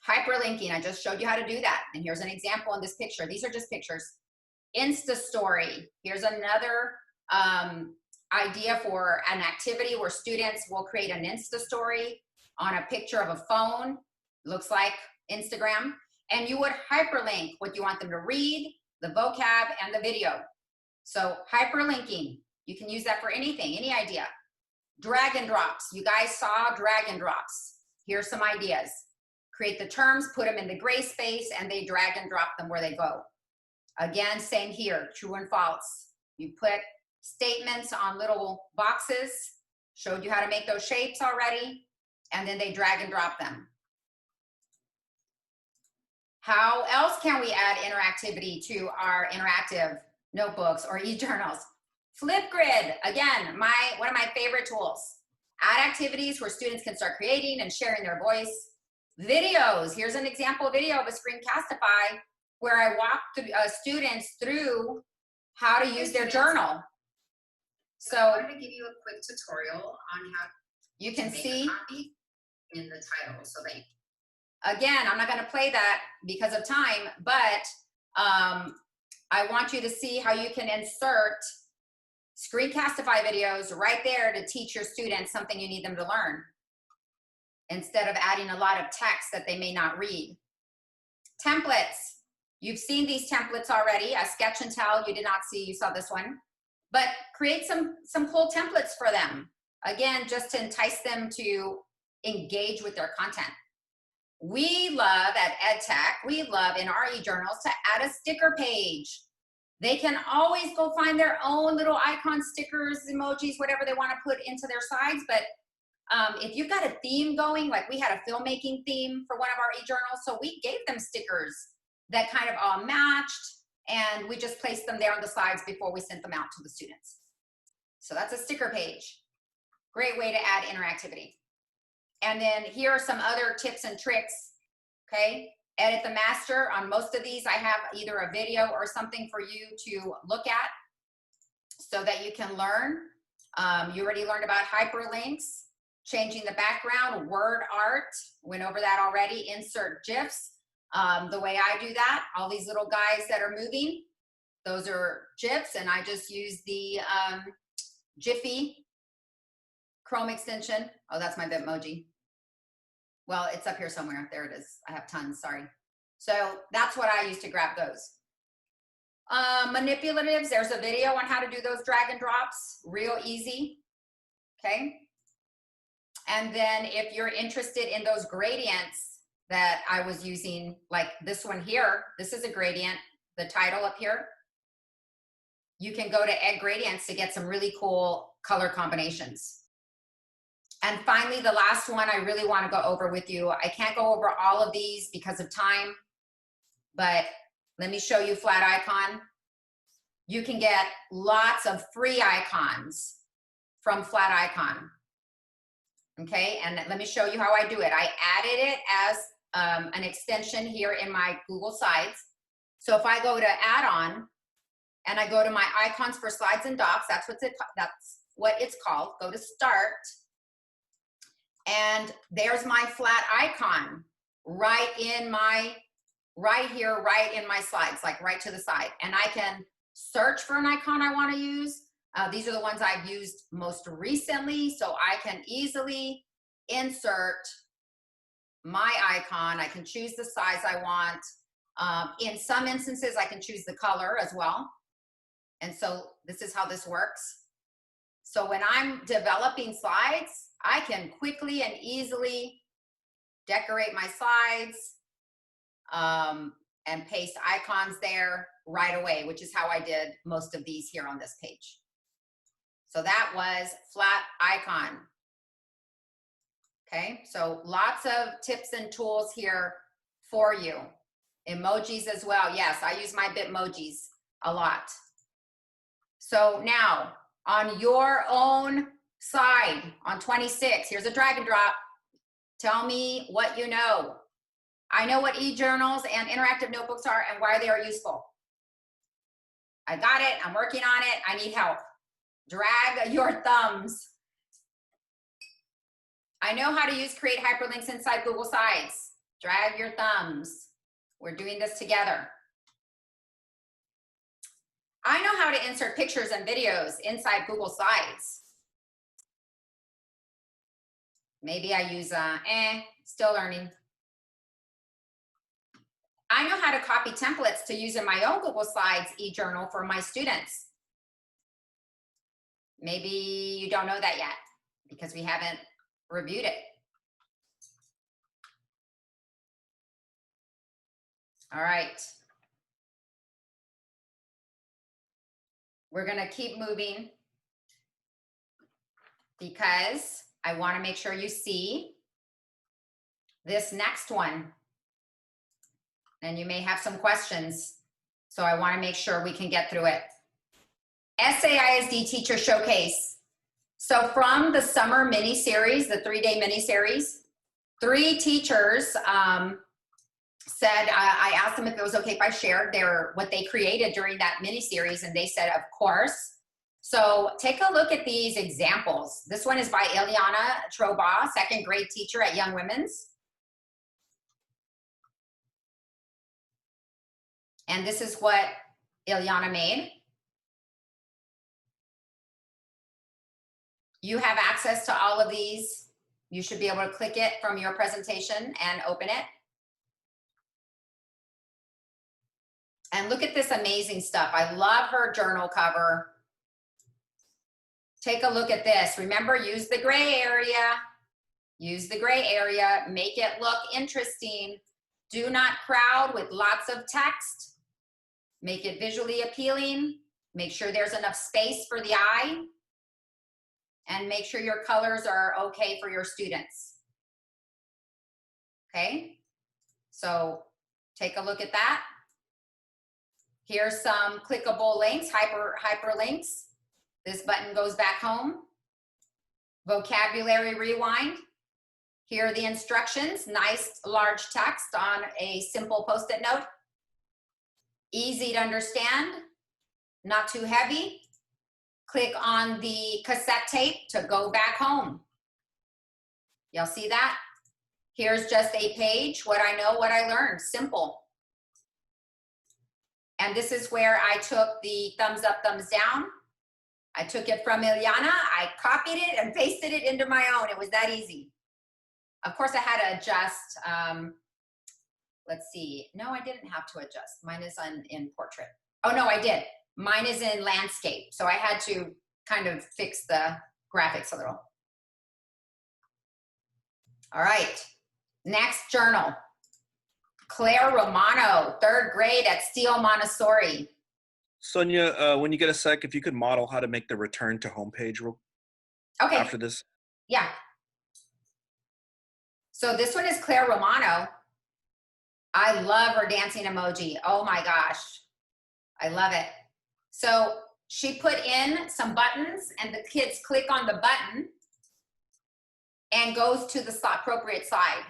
hyperlinking, I just showed you how to do that. And here's an example in this picture. These are just pictures. Insta story. Here's another idea for an activity where students will create an Insta story on a picture of a phone. Looks like Instagram. And you would hyperlink what you want them to read, the vocab, and the video. So hyperlinking, you can use that for anything, any idea. Drag and drops. You guys saw drag and drops. Here's some ideas. Create the terms, put them in the gray space, and they drag and drop them where they go. Again, same here, true and false. You put statements on little boxes, showed you how to make those shapes already, and then they drag and drop them. How else can we add interactivity to our interactive notebooks or eJournals? Flipgrid, again, one of my favorite tools. Add activities where students can start creating and sharing their voice. Videos, here's an example video of a Screencastify where I walk students through how to use their journal. So I wanted to give you a quick tutorial on how you can to make see a copy in the title. So that again, I'm not going to play that because of time, but I want you to see how you can insert Screencastify videos right there to teach your students something you need them to learn, instead of adding a lot of text that they may not read. Templates. You've seen these templates already. A sketch and tell, you did not see, you saw this one. But create some cool templates for them. Again, just to entice them to engage with their content. We love at EdTech, we love in our eJournals to add a sticker page. They can always go find their own little icon stickers, emojis, whatever they want to put into their sides. But if you've got a theme going, like we had a filmmaking theme for one of our eJournals, so we gave them stickers that kind of all matched, and we just placed them there on the slides before we sent them out to the students. So that's a sticker page. Great way to add interactivity. And then here are some other tips and tricks, okay? Edit the master. On most of these, I have either a video or something for you to look at so that you can learn. You already learned about hyperlinks, changing the background, word art, went over that already, insert GIFs. The way I do that, all these little guys that are moving, those are GIFs, and I just use the Jiffy Chrome extension. Oh, that's my Bitmoji. Well, it's up here somewhere. There it is. I have tons, sorry. So that's what I use to grab those. Manipulatives, there's a video on how to do those drag and drops, real easy, okay? And then if you're interested in those gradients that I was using, like this one here, this is a gradient, the title up here. You can go to Egg Gradients to get some really cool color combinations. And finally, the last one I really want to go over with you. I can't go over all of these because of time, but let me show you Flat Icon. You can get lots of free icons from Flat Icon. Okay, and let me show you how I do it. I added it as an extension here in my Google Slides. So if I go to Add-on and I go to my icons for slides and docs, that's what it's called. Go to Start. And there's my flat icon right here, right in my slides, like right to the side. And I can search for an icon I want to use. These are the ones I've used most recently, so I can easily insert my icon. I can choose the size I want. In some instances, I can choose the color as well. And so this is how this works. So when I'm developing slides, I can quickly and easily decorate my slides and paste icons there right away, which is how I did most of these here on this page. So that was Flat Icon. Okay, so lots of tips and tools here for you. Emojis as well. Yes, I use my Bitmojis a lot. So now, on your own side, on 26, here's a drag and drop. Tell me what you know. I know what eJournals and interactive notebooks are and why they are useful. I got it. I'm working on it. I need help. Drag your thumbs. I know how to use create hyperlinks inside Google Slides. Drag your thumbs. We're doing this together. I know how to insert pictures and videos inside Google Slides. Maybe I use, still learning. I know how to copy templates to use in my own Google Slides eJournal for my students. Maybe you don't know that yet because we haven't reviewed it. All right. We're gonna keep moving because I wanna make sure you see this next one. And you may have some questions, so I wanna make sure we can get through it. SAISD Teacher Showcase. So from the summer mini-series, the 3-day mini-series, 3 teachers said, I asked them if it was okay if I shared what they created during that mini-series, and they said, of course. So take a look at these examples. This one is by Ileana Troba, 2nd grade teacher at Young Women's. And this is what Ileana made. You have access to all of these. You should be able to click it from your presentation and open it. And look at this amazing stuff. I love her journal cover. Take a look at this. Remember, use the gray area. Use the gray area. Make it look interesting. Do not crowd with lots of text. Make it visually appealing. Make sure there's enough space for the eye. And make sure your colors are okay for your students. Okay? So take a look at that. Here's some clickable links, hyperlinks. This button goes back home. Vocabulary rewind. Here are the instructions, nice large text on a simple Post-it note. Easy to understand, not too heavy. Click on the cassette tape to go back home. Y'all see that? Here's just a page, what I know, what I learned, simple. And this is where I took the thumbs up, thumbs down. I took it from Ilyana, I copied it and pasted it into my own. It was that easy. Of course, I had to adjust. Let's see. No, I didn't have to adjust. Mine is in portrait. Oh, no, I did. Mine is in landscape. So I had to kind of fix the graphics a little. All right. Next journal. Claire Romano, 3rd grade at Steele Montessori. Sonia, when you get a sec, if you could model how to make the return to homepage Okay. after this. Yeah. So this one is Claire Romano. I love her dancing emoji. Oh my gosh. I love it. So she put in some buttons and the kids click on the button and goes to the appropriate side.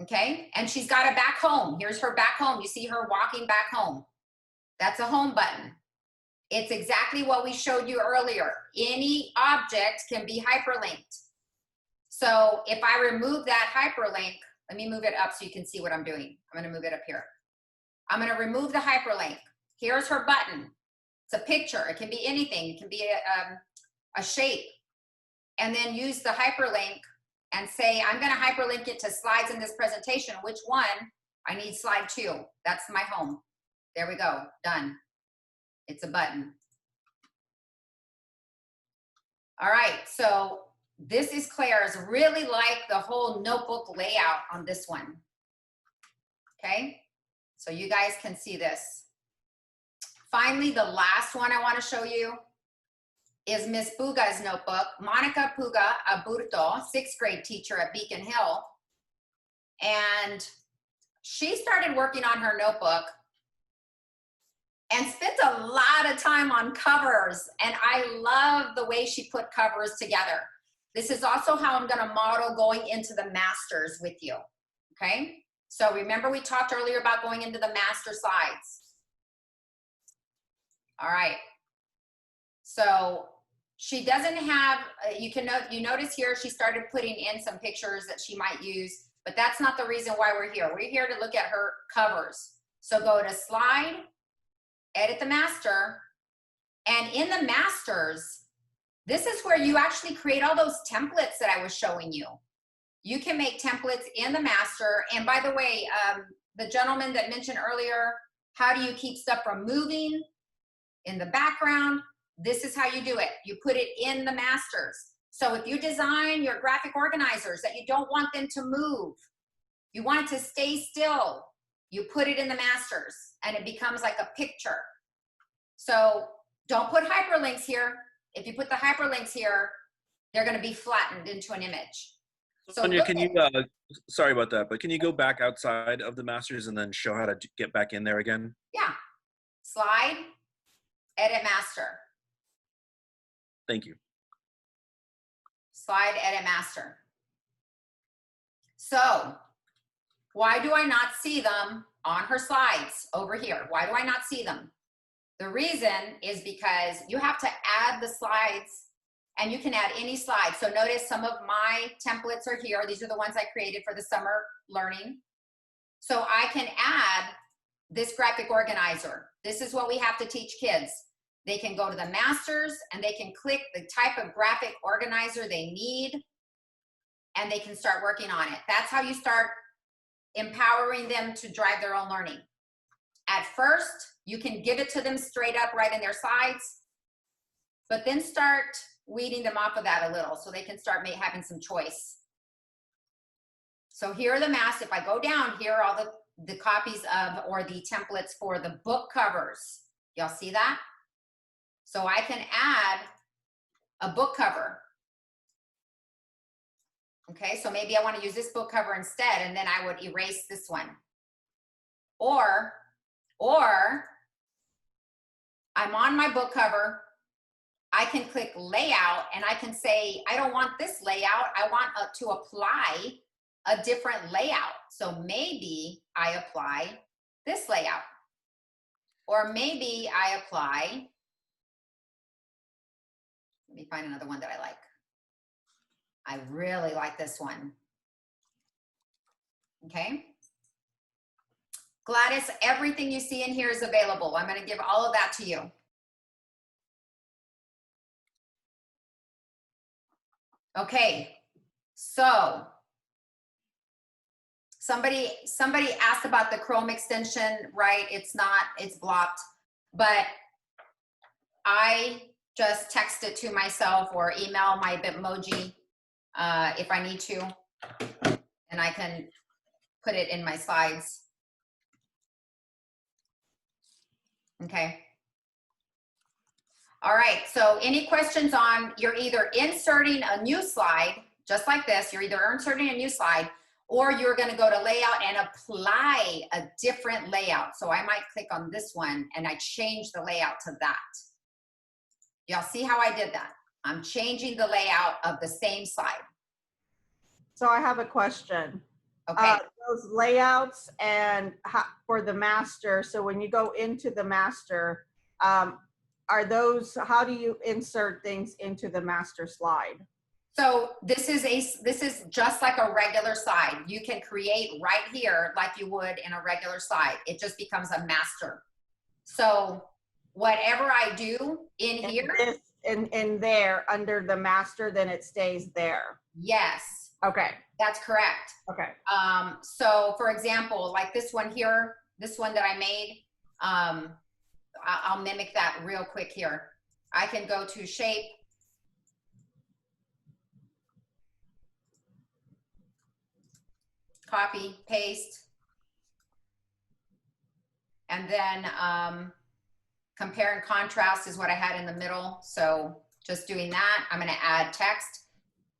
Okay. And she's got a back home. Here's her back home. You see her walking back home. That's a home button. It's exactly what we showed you earlier. Any object can be hyperlinked. So if I remove that hyperlink, let me move it up so you can see what I'm doing. I'm going to move it up here. I'm going to remove the hyperlink. Here's her button. It's a picture. It can be anything. It can be a shape. And then use the hyperlink and say, I'm going to hyperlink it to slides in this presentation. Which one? I need slide 2. That's my home. There we go. Done. It's a button. All right. So this is Claire's. Really like the whole notebook layout on this one. Okay. So you guys can see this. Finally, the last one I want to show you is Miss Puga's notebook. Monica Puga Aburto, 6th grade teacher at Beacon Hill. And she started working on her notebook and spent a lot of time on covers. And I love the way she put covers together. This is also how I'm going to model going into the masters with you. Okay. So remember we talked earlier about going into the master slides. All right. So she doesn't have, you notice here, she started putting in some pictures that she might use, but that's not the reason why we're here. We're here to look at her covers. So go to slide, edit the master, and in the masters, this is where you actually create all those templates that I was showing you. You can make templates in the master. And by the way, the gentleman that mentioned earlier, how do you keep stuff from moving in the background? This is how you do it. You put it in the masters. So if you design your graphic organizers that you don't want them to move, you want it to stay still, you put it in the masters and it becomes like a picture. So don't put hyperlinks here. If you put the hyperlinks here, they're going to be flattened into an image. So Sonia, can you, sorry about that, but can you go back outside of the masters and then show how to get back in there again? Yeah. Slide, edit master. Thank you. Slide, edit master. So why do I not see them on her slides over here? Why do I not see them? The reason is because you have to add the slides, and you can add any slide. So notice some of my templates are here. These are the ones I created for the summer learning. So I can add this graphic organizer. This is what we have to teach kids. They can go to the masters and they can click the type of graphic organizer they need and they can start working on it. That's how you start empowering them to drive their own learning. At first, you can give it to them straight up right in their slides, but then start weeding them off of that a little so they can start having some choice. So here are the masks. If I go down, here are all the copies of, or the templates for the book covers. Y'all see that? So I can add a book cover. Okay, so maybe I want to use this book cover instead, and then I would erase this one. Or Or I'm on my book cover. I can click layout and I can say, I don't want this layout. I want to apply a different layout. So maybe I apply this layout. Or maybe I apply, let me find another one that I like. I really like this one. Okay. Gladys, everything you see in here is available. I'm going to give all of that to you. Okay, so somebody asked about the Chrome extension, right? It's not, it's blocked, but I just text it to myself or email my Bitmoji if I need to, and I can put it in my slides. Okay. All right, so any questions on, you're either inserting a new slide, just like this, you're either inserting a new slide, or you're gonna go to layout and apply a different layout. So I might click on this one and I change the layout to that. Y'all see how I did that? I'm changing the layout of the same slide. So I have a question. Okay, Those layouts and for the master, so when you go into the master, are those, how do you insert things into the master slide? so this is just like a regular slide. You can create right here like you would in a regular slide. It just becomes a master. So whatever I do in here, In there under the master, then it stays there. yes, Okay. that's correct. Okay. So for example, like this one here, this one that I made, I'll mimic that real quick here. I can go to shape, copy, paste, and then compare and contrast is what I had in the middle. So just doing that, I'm gonna add text.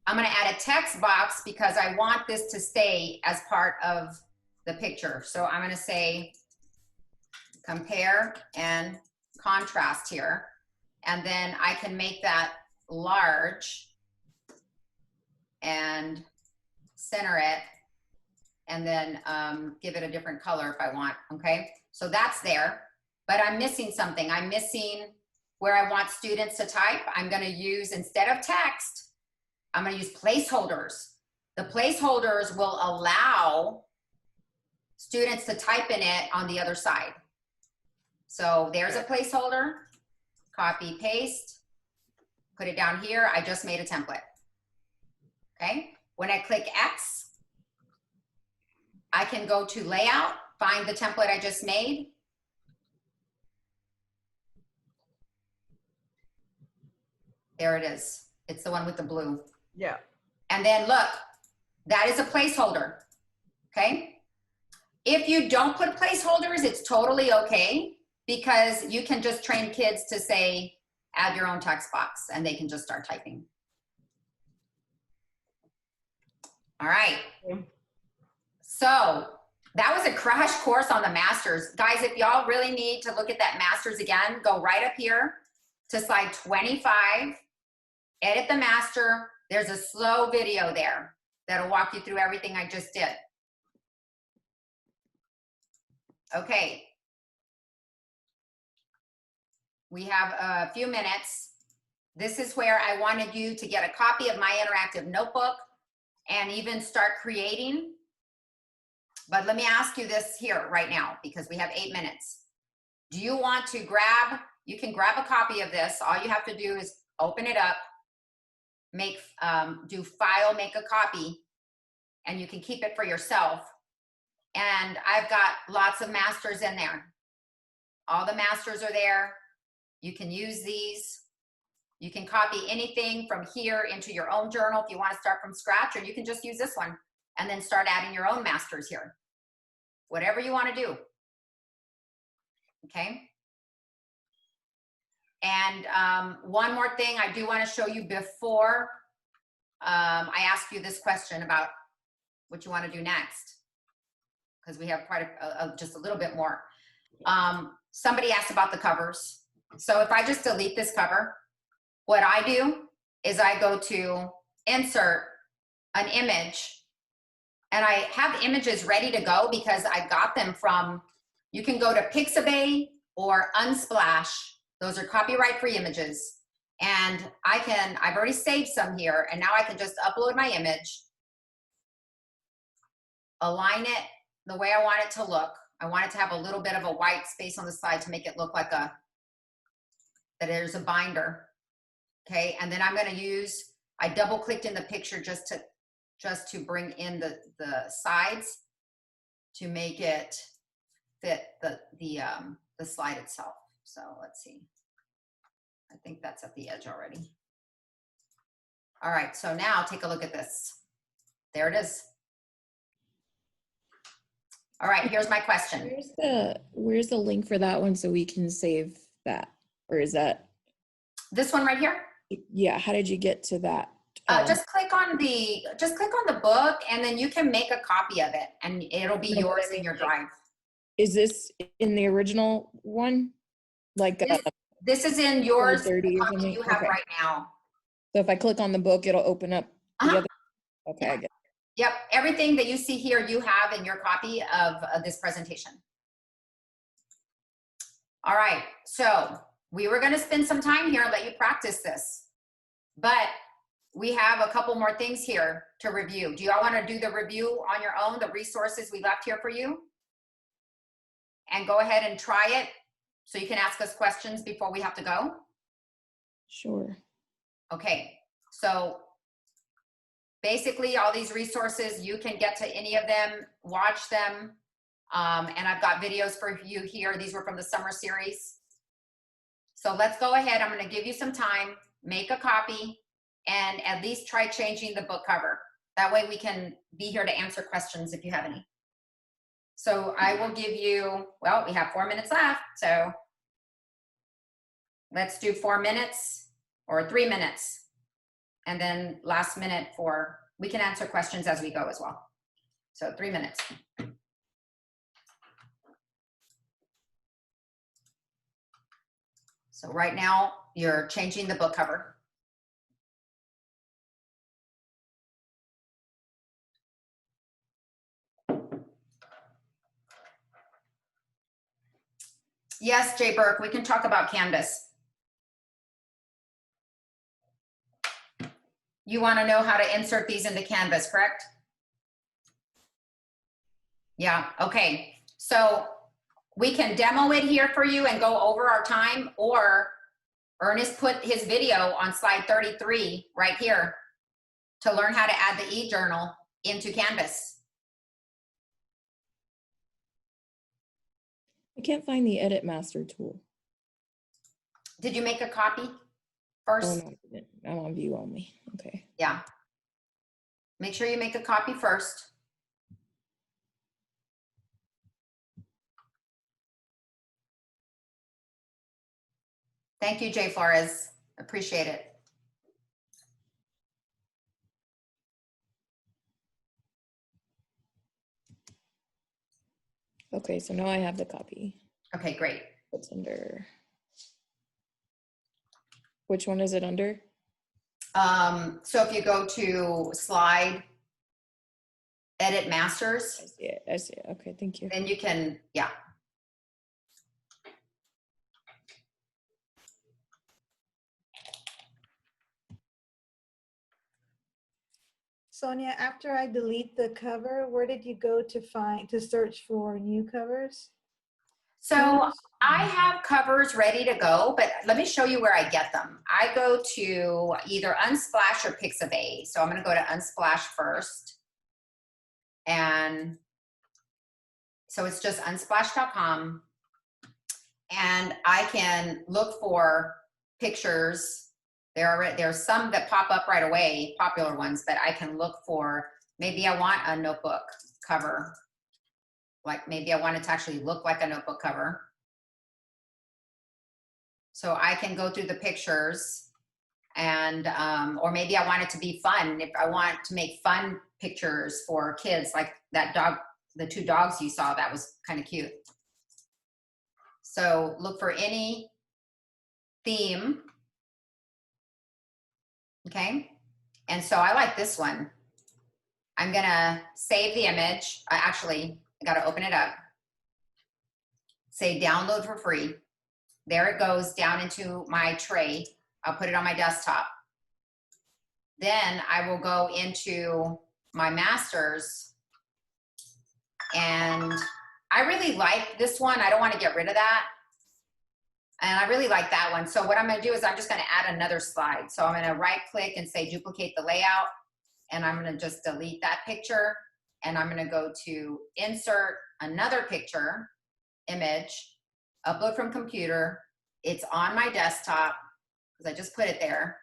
I'm gonna add a text box because I want this to stay as part of the picture. So I'm gonna say compare and contrast here. And then I can make that large and center it and then give it a different color if I want, okay? So that's there, but I'm missing something. I'm missing where I want students to type. I'm gonna use, instead of text, I'm gonna use placeholders. The placeholders will allow students to type in it on the other side. So there's a placeholder, copy, paste, put it down here. I just made a template, okay? When I click X, I can go to layout, find the template I just made. There it is. It's the one with the blue. Yeah. And then look, that is a placeholder, okay? If you don't put placeholders, it's totally okay because you can just train kids to say, add your own text box and they can just start typing. All right. So that was a crash course on the masters. Guys, if y'all really need to look at that masters again, go right up here to slide 25, edit the master. There's a slow video there that'll walk you through everything I just did. Okay. We have a few minutes. This is where I wanted you to get a copy of my interactive notebook and even start creating. But let me ask you this here right now because we have 8 minutes. Do you want to grab, you can grab a copy of this. All you have to do is open it up, make, do file, make a copy, and you can keep it for yourself. And I've got lots of masters in there. All the masters are there. You can use these. You can copy anything from here into your own journal if you want to start from scratch, or you can just use this one and then start adding your own masters here. Whatever you want to do. Okay. And one more thing I do want to show you before I ask you this question about what you want to do next, because we have quite just a little bit more. Somebody asked about the covers. So if I just delete this cover, what I do is I go to insert an image, and I have images ready to go because I got them from, you can go to Pixabay or Unsplash. Those are copyright free images. And I've already saved some here, and now I can just upload my image, align it the way I want it to look. I want it to have a little bit of a white space on the side to make it look like that there's a binder. Okay, and then I'm gonna use, I double clicked in the picture just to bring in the sides to make it fit the slide itself. So let's see. I think that's at the edge already. All right, so now take a look at this. There it is. All right, here's my question. Where's the link for that one so we can save that? Or is that? This one right here? Yeah, how did you get to that? Just click on the book, and then you can make a copy of it, and it'll be yours in your drive. Is this in the original one? Like this is in yours, the 30 or copy something? you have Okay. right now. So if I click on the book, it'll open up the other. Okay, I get it. Yep, everything that you see here, you have in your copy of this presentation. All right, so we were gonna spend some time here and let you practice this, but we have a couple more things here to review. Do y'all wanna do the review on your own, the resources we left here for you? And go ahead and try it so you can ask us questions before we have to go? Sure. Okay, so basically all these resources, you can get to any of them, watch them, and I've got videos for you here. These were from the summer series. So let's go ahead, I'm gonna give you some time, make a copy, and at least try changing the book cover. That way we can be here to answer questions if you have any. So I will give you, well, we have 4 minutes left, so let's do 4 minutes or 3 minutes. And then last minute we can answer questions as we go as well. So 3 minutes. So right now you're changing the book cover. Yes, Jay Burke, we can talk about Canvas. You want to know how to insert these into Canvas, correct? Yeah, okay. So we can demo it here for you and go over our time, or Ernest put his video on slide 33 right here to learn how to add the eJournal into Canvas. I can't find the Edit Master tool. Did you make a copy first? Oh, no, I'm on view only. Okay. Yeah. Make sure you make a copy first. Thank you, Jay Flores. Appreciate it. Okay, so now I have the copy. Okay, great. It's under. Which one is it under? So if you go to slide, edit masters. I see it. I see it. Okay, thank you. Then you can, yeah. Sonia, after I delete the cover, where did you go to search for new covers? So I have covers ready to go, but let me show you where I get them. I go to either Unsplash or Pixabay. So I'm going to go to Unsplash first. And so it's just unsplash.com. And I can look for pictures. There are some that pop up right away, popular ones, but I can look for, maybe I want a notebook cover. Like maybe I want it to actually look like a notebook cover. So I can go through the pictures and, or maybe I want it to be fun. If I want to make fun pictures for kids, like that dog, the 2 dogs you saw, that was kind of cute. So look for any theme. Okay. And so I like this one. I'm going to save the image. I got to open it up. Say download for free. There it goes down into my tray. I'll put it on my desktop. Then I will go into my masters, and I really like this one. I don't want to get rid of that. And I really like that one. So what I'm going to do is I'm just going to add another slide. So I'm going to right click and say duplicate the layout, and I'm going to just delete that picture, and I'm going to go to insert another picture, image, upload from computer. It's on my desktop because I just put it there.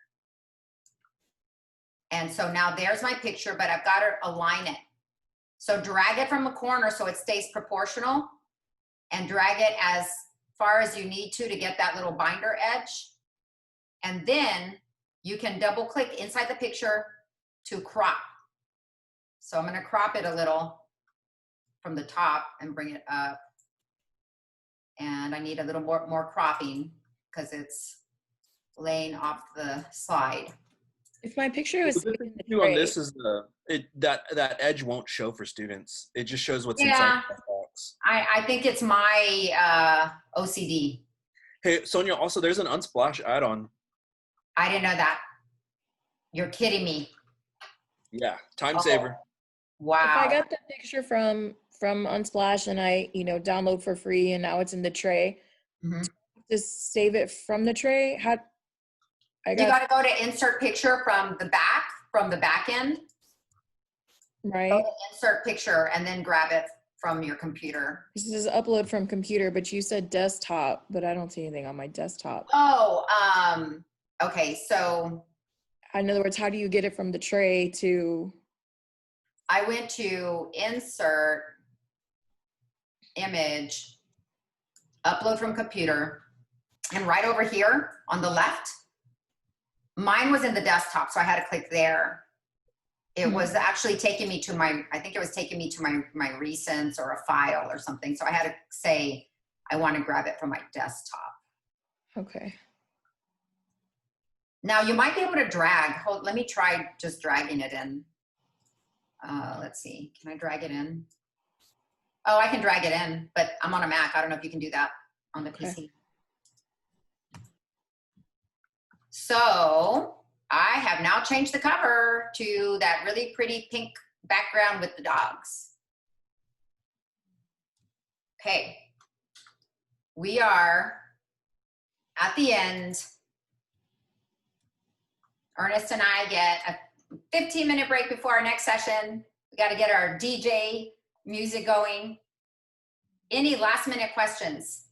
And so now there's my picture, but I've got to align it. So drag it from a corner so it stays proportional, and drag it as far as you need to get that little binder edge. And then you can double click inside the picture to crop. So I'm going to crop it a little from the top and bring it up. And I need a little more cropping because it's laying off the slide. If my picture was The in thing the too on tray, this is that edge won't show for students. It just shows what's Yeah. inside the box. I think it's my OCD. Hey, Sonia, also there's an Unsplash add-on. I didn't know that. You're kidding me. Yeah, time Oh, saver. Wow. if I got the picture from Unsplash and I, download for free and now it's in the tray, Mhm. just save it from the tray. How I You got got to go to insert picture from the back end. Go right. to insert picture and then grab it from your computer. This is upload from computer, but you said desktop, but I don't see anything on my desktop. Oh, okay. So In other words, how do you get it from the tray to? I went to insert image, upload from computer, and right over here on the left, mine was in the desktop, so I had to click there. It was actually taking me to I think it was taking me to my recents or a file or something. So I had to say, I want to grab it from my desktop. Okay. Now you might be able to drag. Let me try just dragging it in. Let's see, can I drag it in? Oh, I can drag it in, but I'm on a Mac. I don't know if you can do that on the PC. So I have now changed the cover to that really pretty pink background with the dogs. Okay. We are at the end. Ernest and I get a 15-minute break before our next session. We got to get our DJ music going. Any last-minute questions?